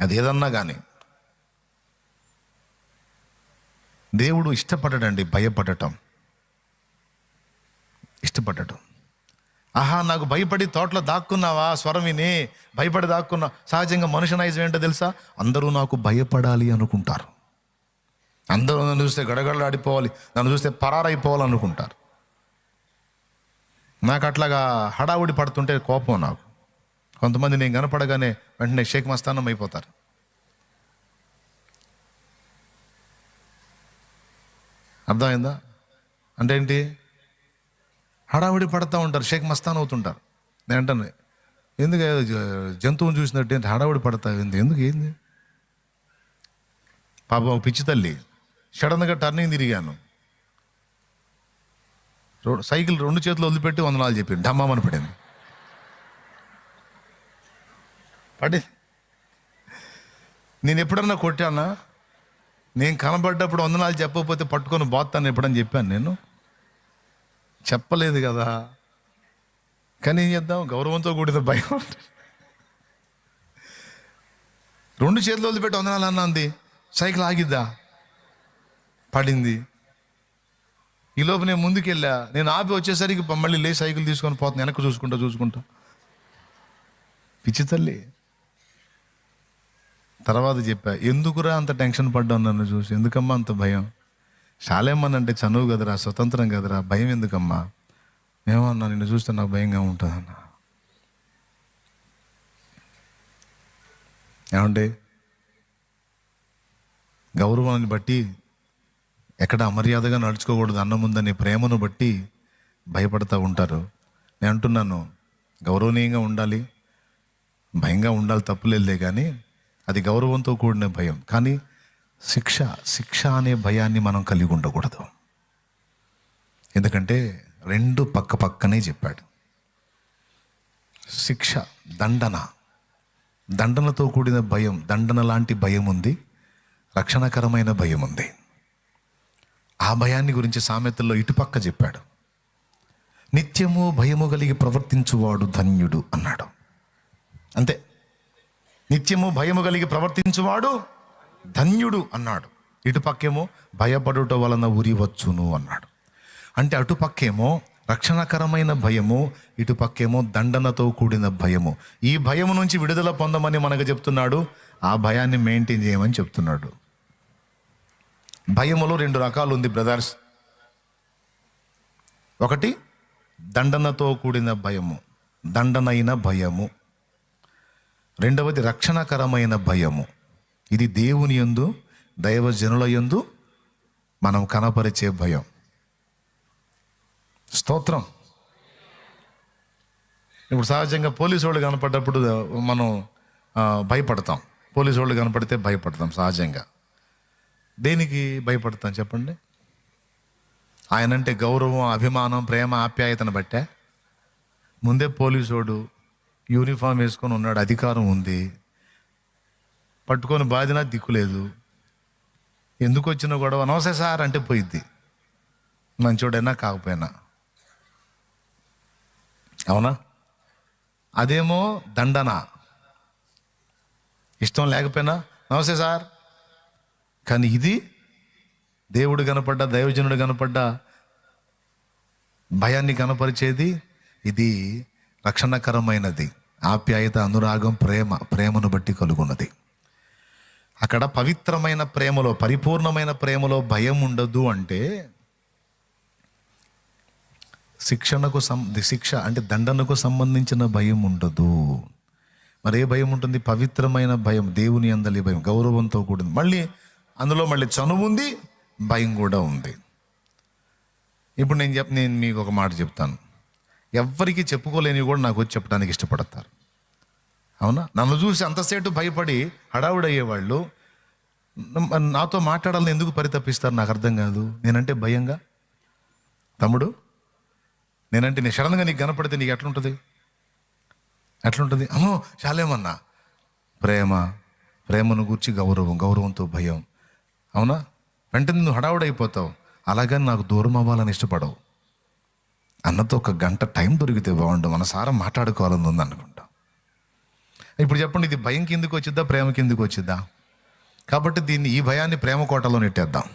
అదేదన్నా కానీ దేవుడు ఇష్టపడడండి భయపడటం, ఇష్టపడటం. నాకు భయపడి తోటలో దాక్కున్నావా, స్వరం విని భయపడి దాక్కున్నా. సహజంగా మనుషు నైజం ఏంటో తెలుసా? అందరూ నాకు భయపడాలి అనుకుంటారు. అందరూ నన్ను చూస్తే గడగడలాడిపోవాలి, నన్ను చూస్తే పరారైపోవాలనుకుంటారు. నాకు అట్లాగా హడావుడి పడుతుంటే కోపం నాకు. కొంతమంది నేను కనపడగానే వెంటనే షేక్ మస్తానం అయిపోతారు. అర్థమైందా? అంటే ఏంటి? హడావుడి పడుతూ ఉంటారు, షేక్ మస్తాన్ అవుతుంటారు. నేను అంటాను, ఎందుకు జంతువుని చూసినట్టు ఏంటి హడావుడి పడతావు? ఎందుకు ఏంది? పాపం పిచ్చి తల్లి, సడన్గా టర్నింగ్ తిరిగాను, సైకిల్ 2 చేతులు వదిలిపెట్టి వందనాలు చెప్పింది, డమ్మామని పడింది. నేను ఎప్పుడన్నా కొట్టానా? నేను కనబడ్డప్పుడు వందనాలు చెప్పకపోతే పట్టుకొని పోతాను ఎప్పుడని చెప్పాను? నేను చెప్పలేదు కదా. కానీ ఏం చేద్దాం, గౌరవంతో కూడిన భయం. 2 చేతులు వదిలిపెట్టి వందనాలు అన్నది, సైకిల్ ఆగిద్దా? పడింది. ఈలోపు నేను ముందుకెళ్ళా, నేను ఆపి వచ్చేసరికి మళ్ళీ లే సైకిల్ తీసుకొని పోతాను, వెనక్కి చూసుకుంటా. పిచ్చి తల్లి. తర్వాత చెప్పా, ఎందుకురా అంత టెన్షన్ పడ్డావు నన్ను చూసి? ఎందుకమ్మా అంత భయం? శాలేమనంటే చనువు కదరా, స్వతంత్రం కదరా, భయం ఎందుకమ్మా? ఏమన్నా నిన్ను చూస్తే నాకు భయంగా ఉంటుందన్న. ఏమంటే గౌరవాన్ని బట్టి ఎక్కడ అమర్యాదగా నడుచుకోకూడదు, అన్నం ఉందని ప్రేమను బట్టి భయపడతా ఉంటారు. నేను అంటున్నాను, గౌరవనీయంగా ఉండాలి, భయంగా ఉండాలి, తప్పులేదులే. కానీ అది గౌరవంతో కూడిన భయం. కానీ శిక్ష అనే భయాన్ని మనం కలిగి ఉండకూడదు. ఎందుకంటే 2 పక్కనే చెప్పాడు. శిక్ష, దండనతో కూడిన భయం, దండన లాంటి భయం ఉంది, రక్షణకరమైన భయం ఉంది. ఆ భయాన్ని గురించి సామెతల్లో ఇటుపక్క చెప్పాడు. నిత్యము భయము కలిగి ప్రవర్తించువాడు ధన్యుడు అన్నాడు. అంతే, నిత్యము భయము కలిగి ప్రవర్తించువాడు ధన్యుడు అన్నాడు. ఇటుపక్కేమో భయపడుట వలన ఉరి వచ్చును అన్నాడు. అంటే అటుపక్కేమో రక్షణకరమైన భయము, ఇటుపక్కేమో దండనతో కూడిన భయము. ఈ భయము నుంచి విడుదల పొందమని మనకు చెప్తున్నాడు, ఆ భయాన్ని మెయింటైన్ చేయమని చెప్తున్నాడు. భయములో 2 రకాలు ఉంది బ్రదర్స్. ఒకటి దండనతో కూడిన భయము, దండనైన భయము. రెండవది రక్షణకరమైన భయము. ఇది దేవుని యందు, దైవజనుల యందు మనం కనపరిచే భయం. స్తోత్రం. ఇప్పుడు సహజంగా పోలీసు వాళ్ళు కనపడ్డప్పుడు మనం భయపడతాం. పోలీసు వాళ్ళు కనపడితే భయపడతాం సహజంగా. దేనికి భయపడతాం చెప్పండి? ఆయనంటే గౌరవం, అభిమానం, ప్రేమ, ఆప్యాయతను బట్టే. ముందే పోలీసోడు యూనిఫామ్ వేసుకొని ఉన్నాడు, అధికారం ఉంది, పట్టుకొని బాధినా దిక్కులేదు. ఎందుకు వచ్చిన గొడవ? నమస్తే సార్ అంటే పోయిద్ది, మంచోడైనా కాకపోయినా. అవునా? అదేమో దండన, ఇష్టం లేకపోయినా నమస్తే సార్. కానీ ఇది దేవుడు కనపడ్డా, దైవజనుడు కనపడ్డా భయాన్ని కనపరిచేది. ఇది రక్షణకరమైనది. ఆప్యాయత, అనురాగం, ప్రేమను బట్టి కలుగున్నది. అక్కడ పవిత్రమైన ప్రేమలో, పరిపూర్ణమైన ప్రేమలో భయం ఉండదు అంటే శిక్ష అంటే దండనకు సంబంధించిన భయం ఉండదు. మరి ఏ భయం ఉంటుంది? పవిత్రమైన భయం, దేవుని యందలి భయం, గౌరవంతో కూడింది. అందులో మళ్ళీ చనువు ఉంది, భయం కూడా ఉంది. ఇప్పుడు నేను మీకు ఒక మాట చెప్తాను. ఎవ్వరికి చెప్పుకోలేనివి కూడా నాకు వచ్చి చెప్పడానికి ఇష్టపడతారు. అవునా? నన్ను చూసి అంతసేటు భయపడి హడావుడయ్యేవాళ్ళు నాతో మాట్లాడాలని ఎందుకు పరితపిస్తారు? నాకు అర్థం కాదు. నేనంటే భయంగా, తమ్ముడు నేనంటే నేను సడన్గా నీకు కనపడితే నీకు ఎట్లుంటుంది? అమ్మో చాలేమన్నా. ప్రేమను గూర్చి గౌరవంతో భయం. అవునా? వెంటనే నువ్వు హడావుడైపోతావు. అలాగని నాకు దూరం అవ్వాలని ఇష్టపడవు. అన్నతో ఒక గంట టైం దొరికితే బాగుండు, మనసారా మాట్లాడుకోవాలని ఉంది అనుకుంటా. ఇప్పుడు చెప్పండి, ఇది భయం కిందకు వచ్చిద్దా, ప్రేమ కిందకు వచ్చిద్దా? కాబట్టి ఈ భయాన్ని ప్రేమ కోటలో నెట్టేద్దాం.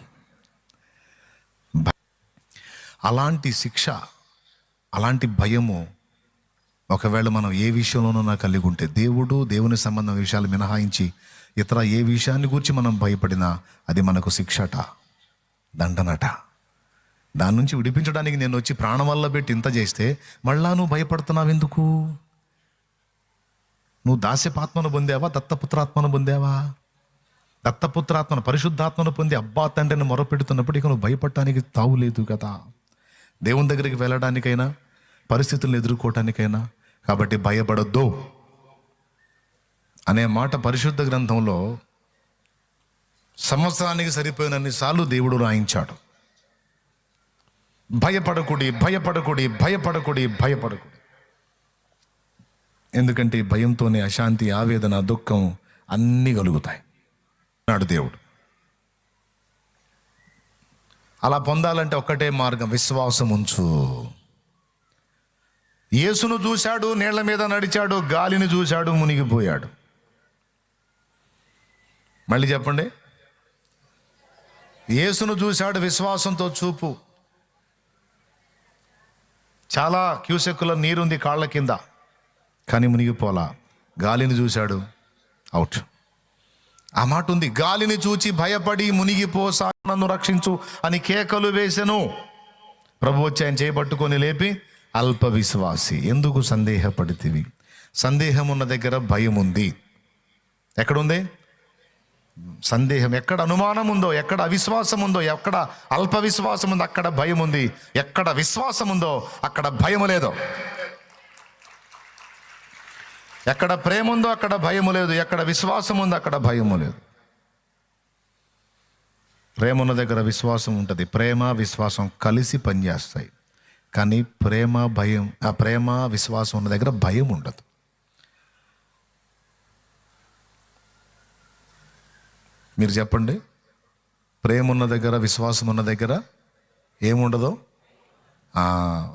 అలాంటి శిక్ష, అలాంటి భయము ఒకవేళ మనం ఏ విషయంలోనైనా కలిగి ఉంటే, దేవుని సంబంధం విషయాలు మినహాయించి ఇతర ఏ విషయాన్ని గురించి మనం భయపడినా అది మనకు శిక్షట, దండనట. దాని నుంచి విడిపించడానికి నేను వచ్చి ప్రాణం వల్ల పెట్టి ఇంత చేస్తే మళ్ళా నువ్వు భయపడుతున్నావు ఎందుకు? నువ్వు దాస్యపాత్మను పొందావా, దత్తపుత్రాత్మను పొందావా? దత్తపుత్రాత్మను, పరిశుద్ధాత్మను పొంది అబ్బా తండ్రిని మొరపెడుతున్నప్పుడు ఇక నువ్వు భయపడటానికి తావులేదు కదా, దేవుని దగ్గరికి వెళ్ళడానికైనా, పరిస్థితులను ఎదుర్కోవటానికైనా. కాబట్టి భయపడొద్దు అనే మాట పరిశుద్ధ గ్రంథంలో సంవత్సరానికి సరిపోయినన్ని సార్లు దేవుడు రాయించాడు. భయపడకుడి, భయపడకుడి, భయపడకుడి, భయపడకుడి. ఎందుకంటే భయంతోనే అశాంతి, ఆవేదన, దుఃఖం అన్నీ కలుగుతాయి అన్నాడు దేవుడు. అలా పొందాలంటే ఒక్కటే మార్గం, విశ్వాసం ఉంచు. యేసును చూశాడు, నీళ్ల మీద నడిచాడు, గాలిని చూశాడు, మునిగిపోయాడు. మళ్ళీ చెప్పండి, యేసును చూశాడు, విశ్వాసంతో చూపు. చాలా క్యూసెక్కుల నీరుంది కాళ్ళ కింద, కానీ మునిగిపోలా. గాలిని చూశాడు, అవుట్. ఆ మాట ఉంది, గాలిని చూచి భయపడి మునిగిపోసా, నన్ను రక్షించు అని కేకలు వేసెను. ప్రభు వచ్చి ఆయన చేయబట్టుకొని లేపి, అల్ప విశ్వాసి ఎందుకు సందేహపడితివి? సందేహం ఉన్న దగ్గర భయం ఉంది. ఎక్కడుంది సందేహం? ఎక్కడ అనుమానం ఉందో, ఎక్కడ అవిశ్వాసం ఉందో, ఎక్కడ అల్ప విశ్వాసం ఉందో అక్కడ భయం ఉంది. ఎక్కడ విశ్వాసం ఉందో అక్కడ భయం లేదు. ఎక్కడ ప్రేమ ఉందో అక్కడ భయము లేదు. ఎక్కడ విశ్వాసం ఉందో అక్కడ భయము లేదు. ప్రేమ ఉన్న దగ్గర విశ్వాసం ఉంటుంది. ప్రేమ విశ్వాసం కలిసి పనిచేస్తాయి. కానీ ప్రేమ విశ్వాసం ఉన్న దగ్గర భయం ఉండదు. మీరు చెప్పండి, ప్రేమ ఉన్న దగ్గర, విశ్వాసం ఉన్న దగ్గర ఏముండదు?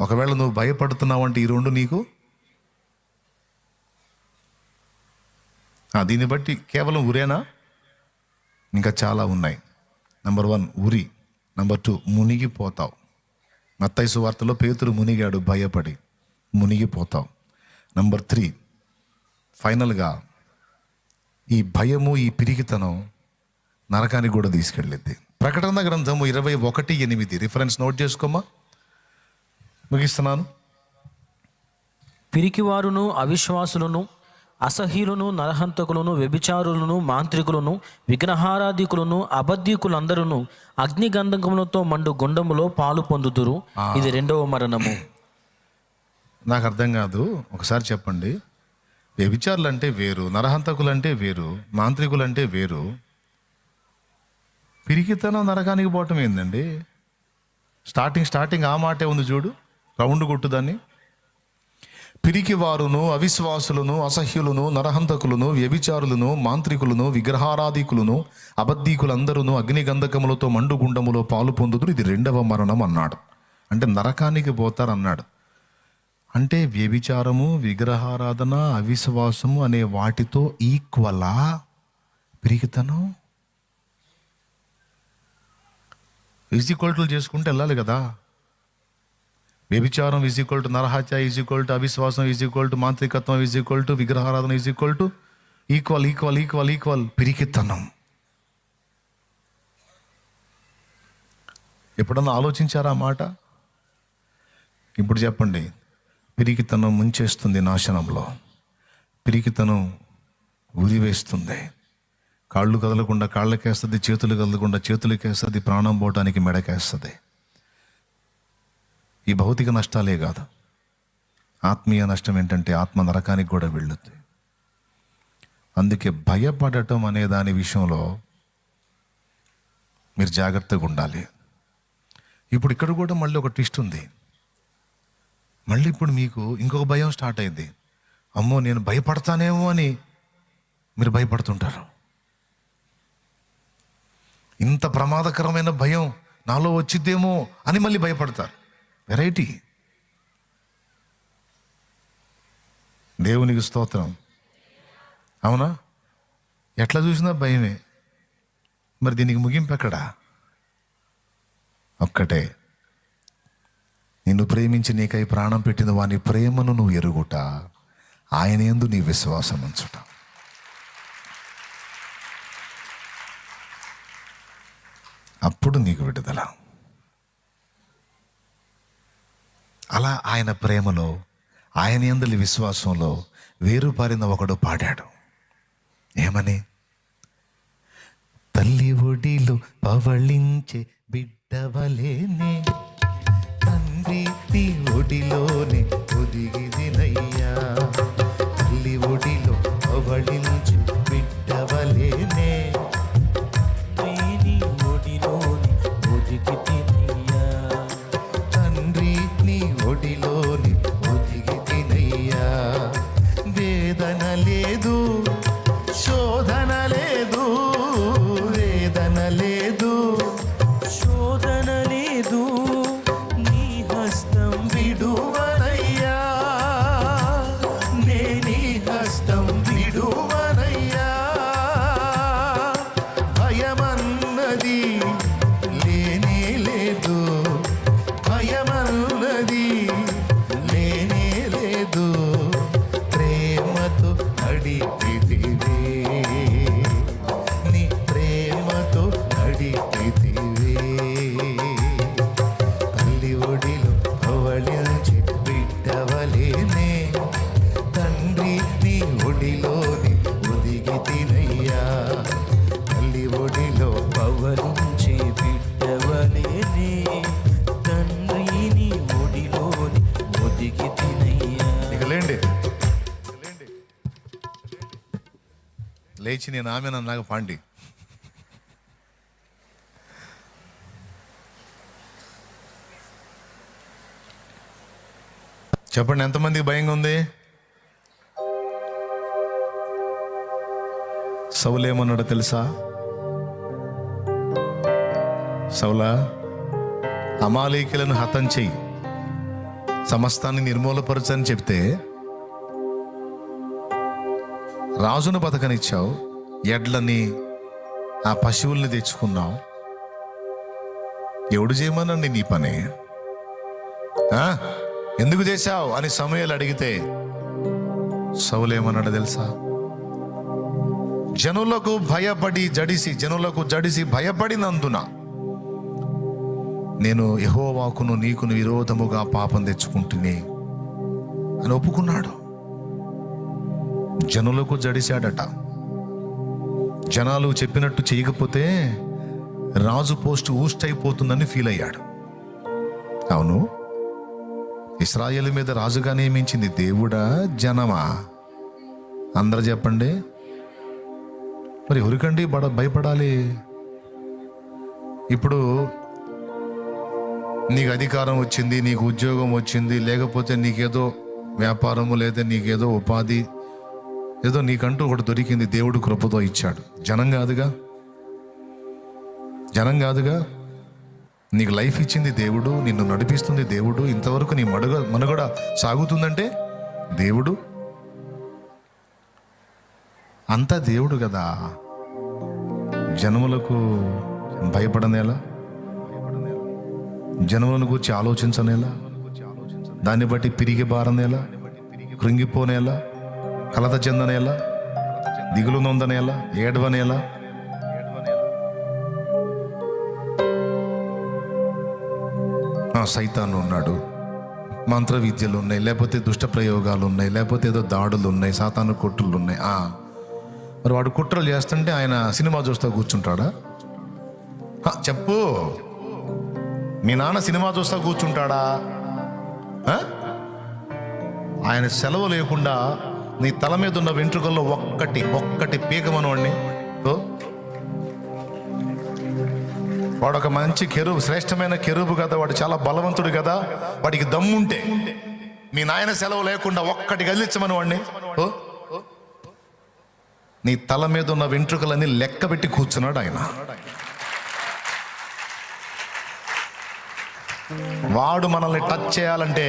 ఒకవేళ నువ్వు భయపడుతున్నావు అంటే ఈ రెండు నీకు, దీన్ని బట్టి కేవలం ఉరేనా? ఇంకా చాలా ఉన్నాయి. నెంబర్ 1 ఉరి. నెంబర్ 2 మునిగిపోతావు. మత్తయి సువార్తలో పేతురు మునిగాడు, భయపడి మునిగిపోతావు. నెంబర్ 3 ఫైనల్గా ఈ భయము, ఈ పిరిగితనం నరకానికి కూడా తీసుకెళ్ళిద్ది. ప్రకటన గ్రంథము 21:8 రిఫరెన్స్ నోట్ చేసుకోమా, ముగిస్తున్నాను. పిరికివారును అవిశ్వాసులను అసహ్యులను, నరహంతకులను, వ్యభిచారులను, మాంత్రికులను, విగ్రహారాధికులను, అబద్ధికులందరూ అగ్నిగంధకములతో మండు గుండములో పాలు పొందుదురు. ఇది రెండవ మరణము. నాకు అర్థం కాదు, ఒకసారి చెప్పండి. వ్యభిచారులు అంటే వేరు, నరహంతకులు అంటే వేరు, మాంత్రికులు అంటే వేరు. పిరికితనం నరకానికి పోవటం ఏందండి? స్టార్టింగ్ ఆ మాటే ఉంది చూడు, రౌండ్ కొట్టుదాన్ని. పిరికివారును, అవిశ్వాసులను, అసహ్యులను, నరహంతకులను, వ్యభిచారులను, మాంత్రికులను, విగ్రహారాధికులను, అబద్ధీకులందరూ అగ్నిగంధకములతో మండుగుండములో పాలు పొందుదురు. ఇది రెండవ మరణం అన్నాడు. అంటే నరకానికి పోతారన్నాడు. అంటే వ్యభిచారము, విగ్రహారాధన, అవిశ్వాసము అనే వాటితో ఈక్వలా పిరికితనం? ఈక్వల్టులు చేసుకుంటూ వెళ్ళాలి కదా. వ్యభిచారం ఈక్వల్ టు నరహత్య, ఈక్వల్ టు అవిశ్వాసం, ఈక్వల్ టు మాంత్రికత్వం, ఈక్వల్ టు విగ్రహారాధన, ఈక్వల్ టు ఈక్వల్ పిరికితనం. ఎప్పుడన్నా ఆలోచించారా ఆ మాట? ఇప్పుడు చెప్పండి. పిరికితనం ముంచేస్తుంది నాశనంలో. పిరికితనం ఉరివేస్తుంది. కాళ్ళు కదలకుండా కాళ్ళకేస్తుంది, చేతులు కదలకుండా చేతులకేస్తుంది, ప్రాణం పోవటానికి మెడకేస్తుంది. ఈ భౌతిక నష్టాలే కాదు, ఆత్మీయ నష్టం ఏంటంటే ఆత్మ నరకానికి కూడా వెళ్ళుద్ది. అందుకే భయపడటం అనే దాని విషయంలో మీరు జాగ్రత్తగా ఉండాలి. ఇప్పుడు ఇక్కడ కూడా మళ్ళీ ఒక ట్విస్ట్ ఉంది. మళ్ళీ ఇప్పుడు మీకు ఇంకొక భయం స్టార్ట్ అయింది. అమ్మో, నేను భయపడతానేమో అని మీరు భయపడుతుంటారు. ఇంత ప్రమాదకరమైన భయం నాలో వచ్చిద్దేమో అని మళ్ళీ భయపడతారు. వెరైటీ. దేవునికి స్తోత్రం. అవునా? ఎట్లా చూసినా భయమే. మరి దీనికి ముగింపు ఎక్కడా? ఒక్కటే, నిన్ను ప్రేమించి నీకై ప్రాణం పెట్టిన వాని ప్రేమను నువ్వు ఎరుగుట, ఆయన యందు నీ విశ్వాసం ఉంచుట. అప్పుడు నీకు విడుదల. అలా ఆయన ప్రేమలో, ఆయన యందు విశ్వాసంలో వేరుపారిన ఒకడు పాడాడు. ఏమని? తల్లి ఒడిలో పవళించే బిడ్డవలేనే, తండ్రి నీ ఒడిలోనే ఒదిగిదినయ్యా. తల్లి ఒడిలో పవళించు బిడ్డవలేనే, నీ ఒడిలోని ఒదిగితినయ్యా. తండ్రి నీ ఒడిలోని ఒదిగితినయ్యా. వేదన లేదు, శోధన లేదు, వేదన లేదు, శోధన లేదు, నీ హస్తం విడువనయ్యా. నే నీ హస్తం విడువనయ్యా. భయమన్నది లేనే లేదు, భయమన్నది లేనే లేదు. ప్రేమతో నడిపితివే, నీ ప్రేమతో నడిపితివే. తల్లి ఒడిలో పవళించి బిడ్డవలేనే, తండ్రి నీ ఒడిలోని ఒదిగితినయ్యా. తల్లి ఒడిలో పవలించే బిడ్డవలేనే, తండ్రి నీ ఒడిలోని ఒదిగితినయ్యా. ఇక లేండి, లేచి నేను ఆమె నన్నాక పాండి. చెప్పండి, ఎంతమందికి భయంగా ఉంది? సౌలేమన్నాడు తెలుసా? సౌలా, అమాలేకులను హతం చెయ్యి, సమస్తాన్ని నిర్మూలపరచని చెప్తే రాజును బతకనిచ్చావు, ఎడ్లని ఆ పశువుల్ని తెచ్చుకున్నావు. ఎవడు చేయమనండి నీ పని? ఎందుకు చేశావు అని సమూయేలు అడిగితే సౌలేమన్నాడు తెలుసా? జనులకు జడిసి భయపడినందున నేను యెహోవాకును నీకును విరోధముగా పాపం తెచ్చుకుంటుని అని ఒప్పుకున్నాడు. జనులకు జడిశాడట. జనాలు చెప్పినట్టు చేయకపోతే రాజు పోస్ట్ ఊస్ట్ అయిపోతుందని ఫీల్ అయ్యాడు. అవును, ఇశ్రాయేలు మీద రాజుగా నియమించింది దేవుడా జనమా? అందరూ చెప్పండి. మరి ఎవరికండి భయపడాలి? ఇప్పుడు నీకు అధికారం వచ్చింది, నీకు ఉద్యోగం వచ్చింది, లేకపోతే నీకేదో వ్యాపారము, లేదా నీకేదో ఉపాధి, ఏదో నీకంటూ ఒకటి దొరికింది, దేవుడు కృపతో ఇచ్చాడు. జనం కాదుగా, జనం కాదుగా. నీకు లైఫ్ ఇచ్చింది దేవుడు, నిన్ను నడిపిస్తుంది దేవుడు, ఇంతవరకు నీ మనుగడ సాగుతుందంటే దేవుడు. అంతా దేవుడు కదా. జనములకు భయపడనేలా, జనములను గురించి ఆలోచించనేలా, దాన్ని బట్టి పిరిగి బారనేలా, కృంగిపోనేలా, కలత చెందనేలా, దిగులు నొందనేలా, ఏడవనేలా. సైతాను ఉన్నాడు, మంత్ర విద్యలు ఉన్నాయి, లేకపోతే దుష్ట ప్రయోగాలు ఉన్నాయి, లేకపోతే ఏదో దాడులు ఉన్నాయి, సాతాను కుట్రలు ఉన్నాయి. మరి వాడు కుట్రలు చేస్తుంటే ఆయన సినిమా చూస్తూ కూర్చుంటాడా? చెప్పు, మీ నాన్న సినిమా చూస్తూ కూర్చుంటాడా? ఆయన సెలవు లేకుండా నీ తల మీద ఉన్న వెంట్రుకల్లో ఒక్కటి పీకమనవాడిని. వాడు ఒక మంచి కెరూబు, శ్రేష్టమైన కెరూబు కదా, వాడు చాలా బలవంతుడు కదా, వాడికి దమ్ముంటే మీ నాయన సెలవు లేకుండా ఒక్కటి కదిలించమని వాడిని. నీ తల మీద ఉన్న వెంట్రుకలన్నీ లెక్క పెట్టి కూర్చున్నాడు ఆయన. వాడు మనల్ని టచ్ చేయాలంటే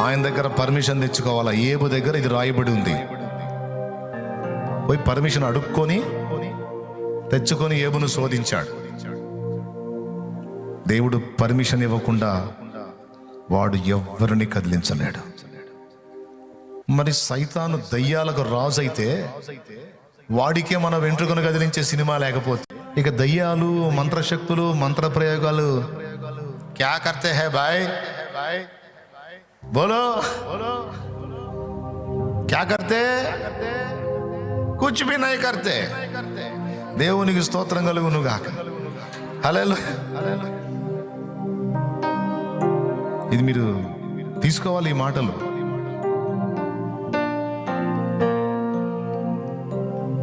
ఆయన దగ్గర పర్మిషన్ తెచ్చుకోవాలా. ఏబు దగ్గర ఇది రాయబడి ఉంది. పోయి పర్మిషన్ అడుక్కొని తెచ్చుకొని ఏబును శోధించాడు. దేవుడు పర్మిషన్ ఇవ్వకుండా వాడు ఎవ్వరిని కదిలించలేడు. మరి సైతాను దయ్యాలకు రాజు అయితే వాడికే మన వెంట్రుకను కదిలించే సినిమా లేకపోతే ఇక దయ్యాలు, మంత్రశక్తులు, మంత్ర ప్రయోగాలు క్యా కర్తే హై భాయ్? బోలో క్యా కర్తే? కుచ్ భీ నహీ కర్తే. దేవునికి స్తోత్రం కలుగును గాక. హల్లెలూయా. ఇది మీరు తీసుకోవాలి ఈ మాటలు.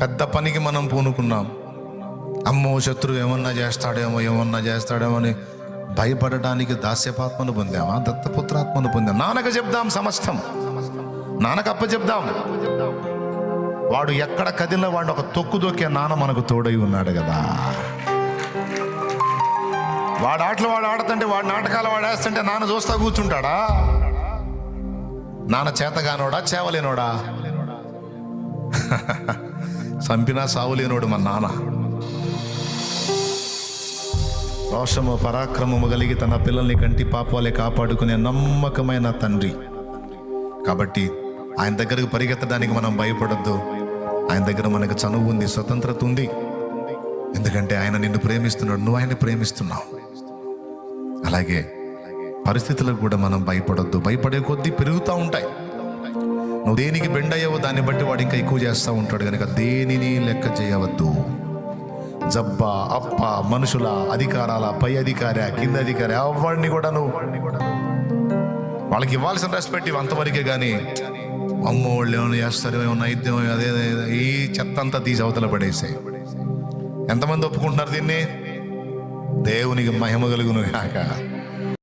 పెద్ద పనికి మనం పూనుకున్నాం. అమ్మో శత్రువు ఏమన్నా చేస్తాడేమో అని భయపడడానికి దాస్యపాత్మను పొందామా? దత్తపుత్రాత్మను పొందాం. నాన్నకు చెప్దాం సమస్తం, నాన్నకు అప్పచెప్దాం. వాడు ఎక్కడ కదిలిన వాడు ఒక తొక్కు దొక్కే నాన్న మనకు తోడై ఉన్నాడు కదా. వాడు ఆటలు వాడు ఆడుతుంటే, వాడు నాటకాలు వాడు వేస్తుంటే నాన్న చూస్తా కూర్చుంటాడా? నాన్న చేతగానోడా, చేవలేనోడా? చంపినా సావులేనోడు మన నాన్న. రోషము పరాక్రమము కలిగి తన పిల్లల్ని కంటి పాపాలే కాపాడుకునే నమ్మకమైన తండ్రి. కాబట్టి ఆయన దగ్గరకు పరిగెత్తడానికి మనం భయపడద్దు. ఆయన దగ్గర మనకు చనువు ఉంది, స్వతంత్రత ఉంది. ఎందుకంటే ఆయన నిన్ను ప్రేమిస్తున్నాడు, నువ్వు ఆయన ప్రేమిస్తున్నావు. అలాగే పరిస్థితులకు కూడా మనం భయపడొద్దు. భయపడే కొద్దీ పెరుగుతూ ఉంటాయి. నువ్వు దేనికి బెండ్ అయ్యావో దాన్ని బట్టి వాడు ఇంకా ఎక్కువ చేస్తూ ఉంటాడు. కనుక దేనిని లెక్క చేయవద్దు. జబ్బ, అప్ప, మనుషుల, అధికారాల, పై అధికారి, కింద అధికారి, ఎవరిని కూడా నువ్వు వాళ్ళకి ఇవ్వాల్సిన రెస్పెక్ట్ ఇవి అంతవరకే. కానీ అమ్మో వాళ్ళు ఏమైనా చేస్తారు, ఏమన్నా అయితే అదే ఈ చెత్త అంతా తీసి అవతల పడేసాయి. ఎంతమంది ఒప్పుకుంటున్నారు దీన్ని? దేవునికి మహిమ కలుగును గాక.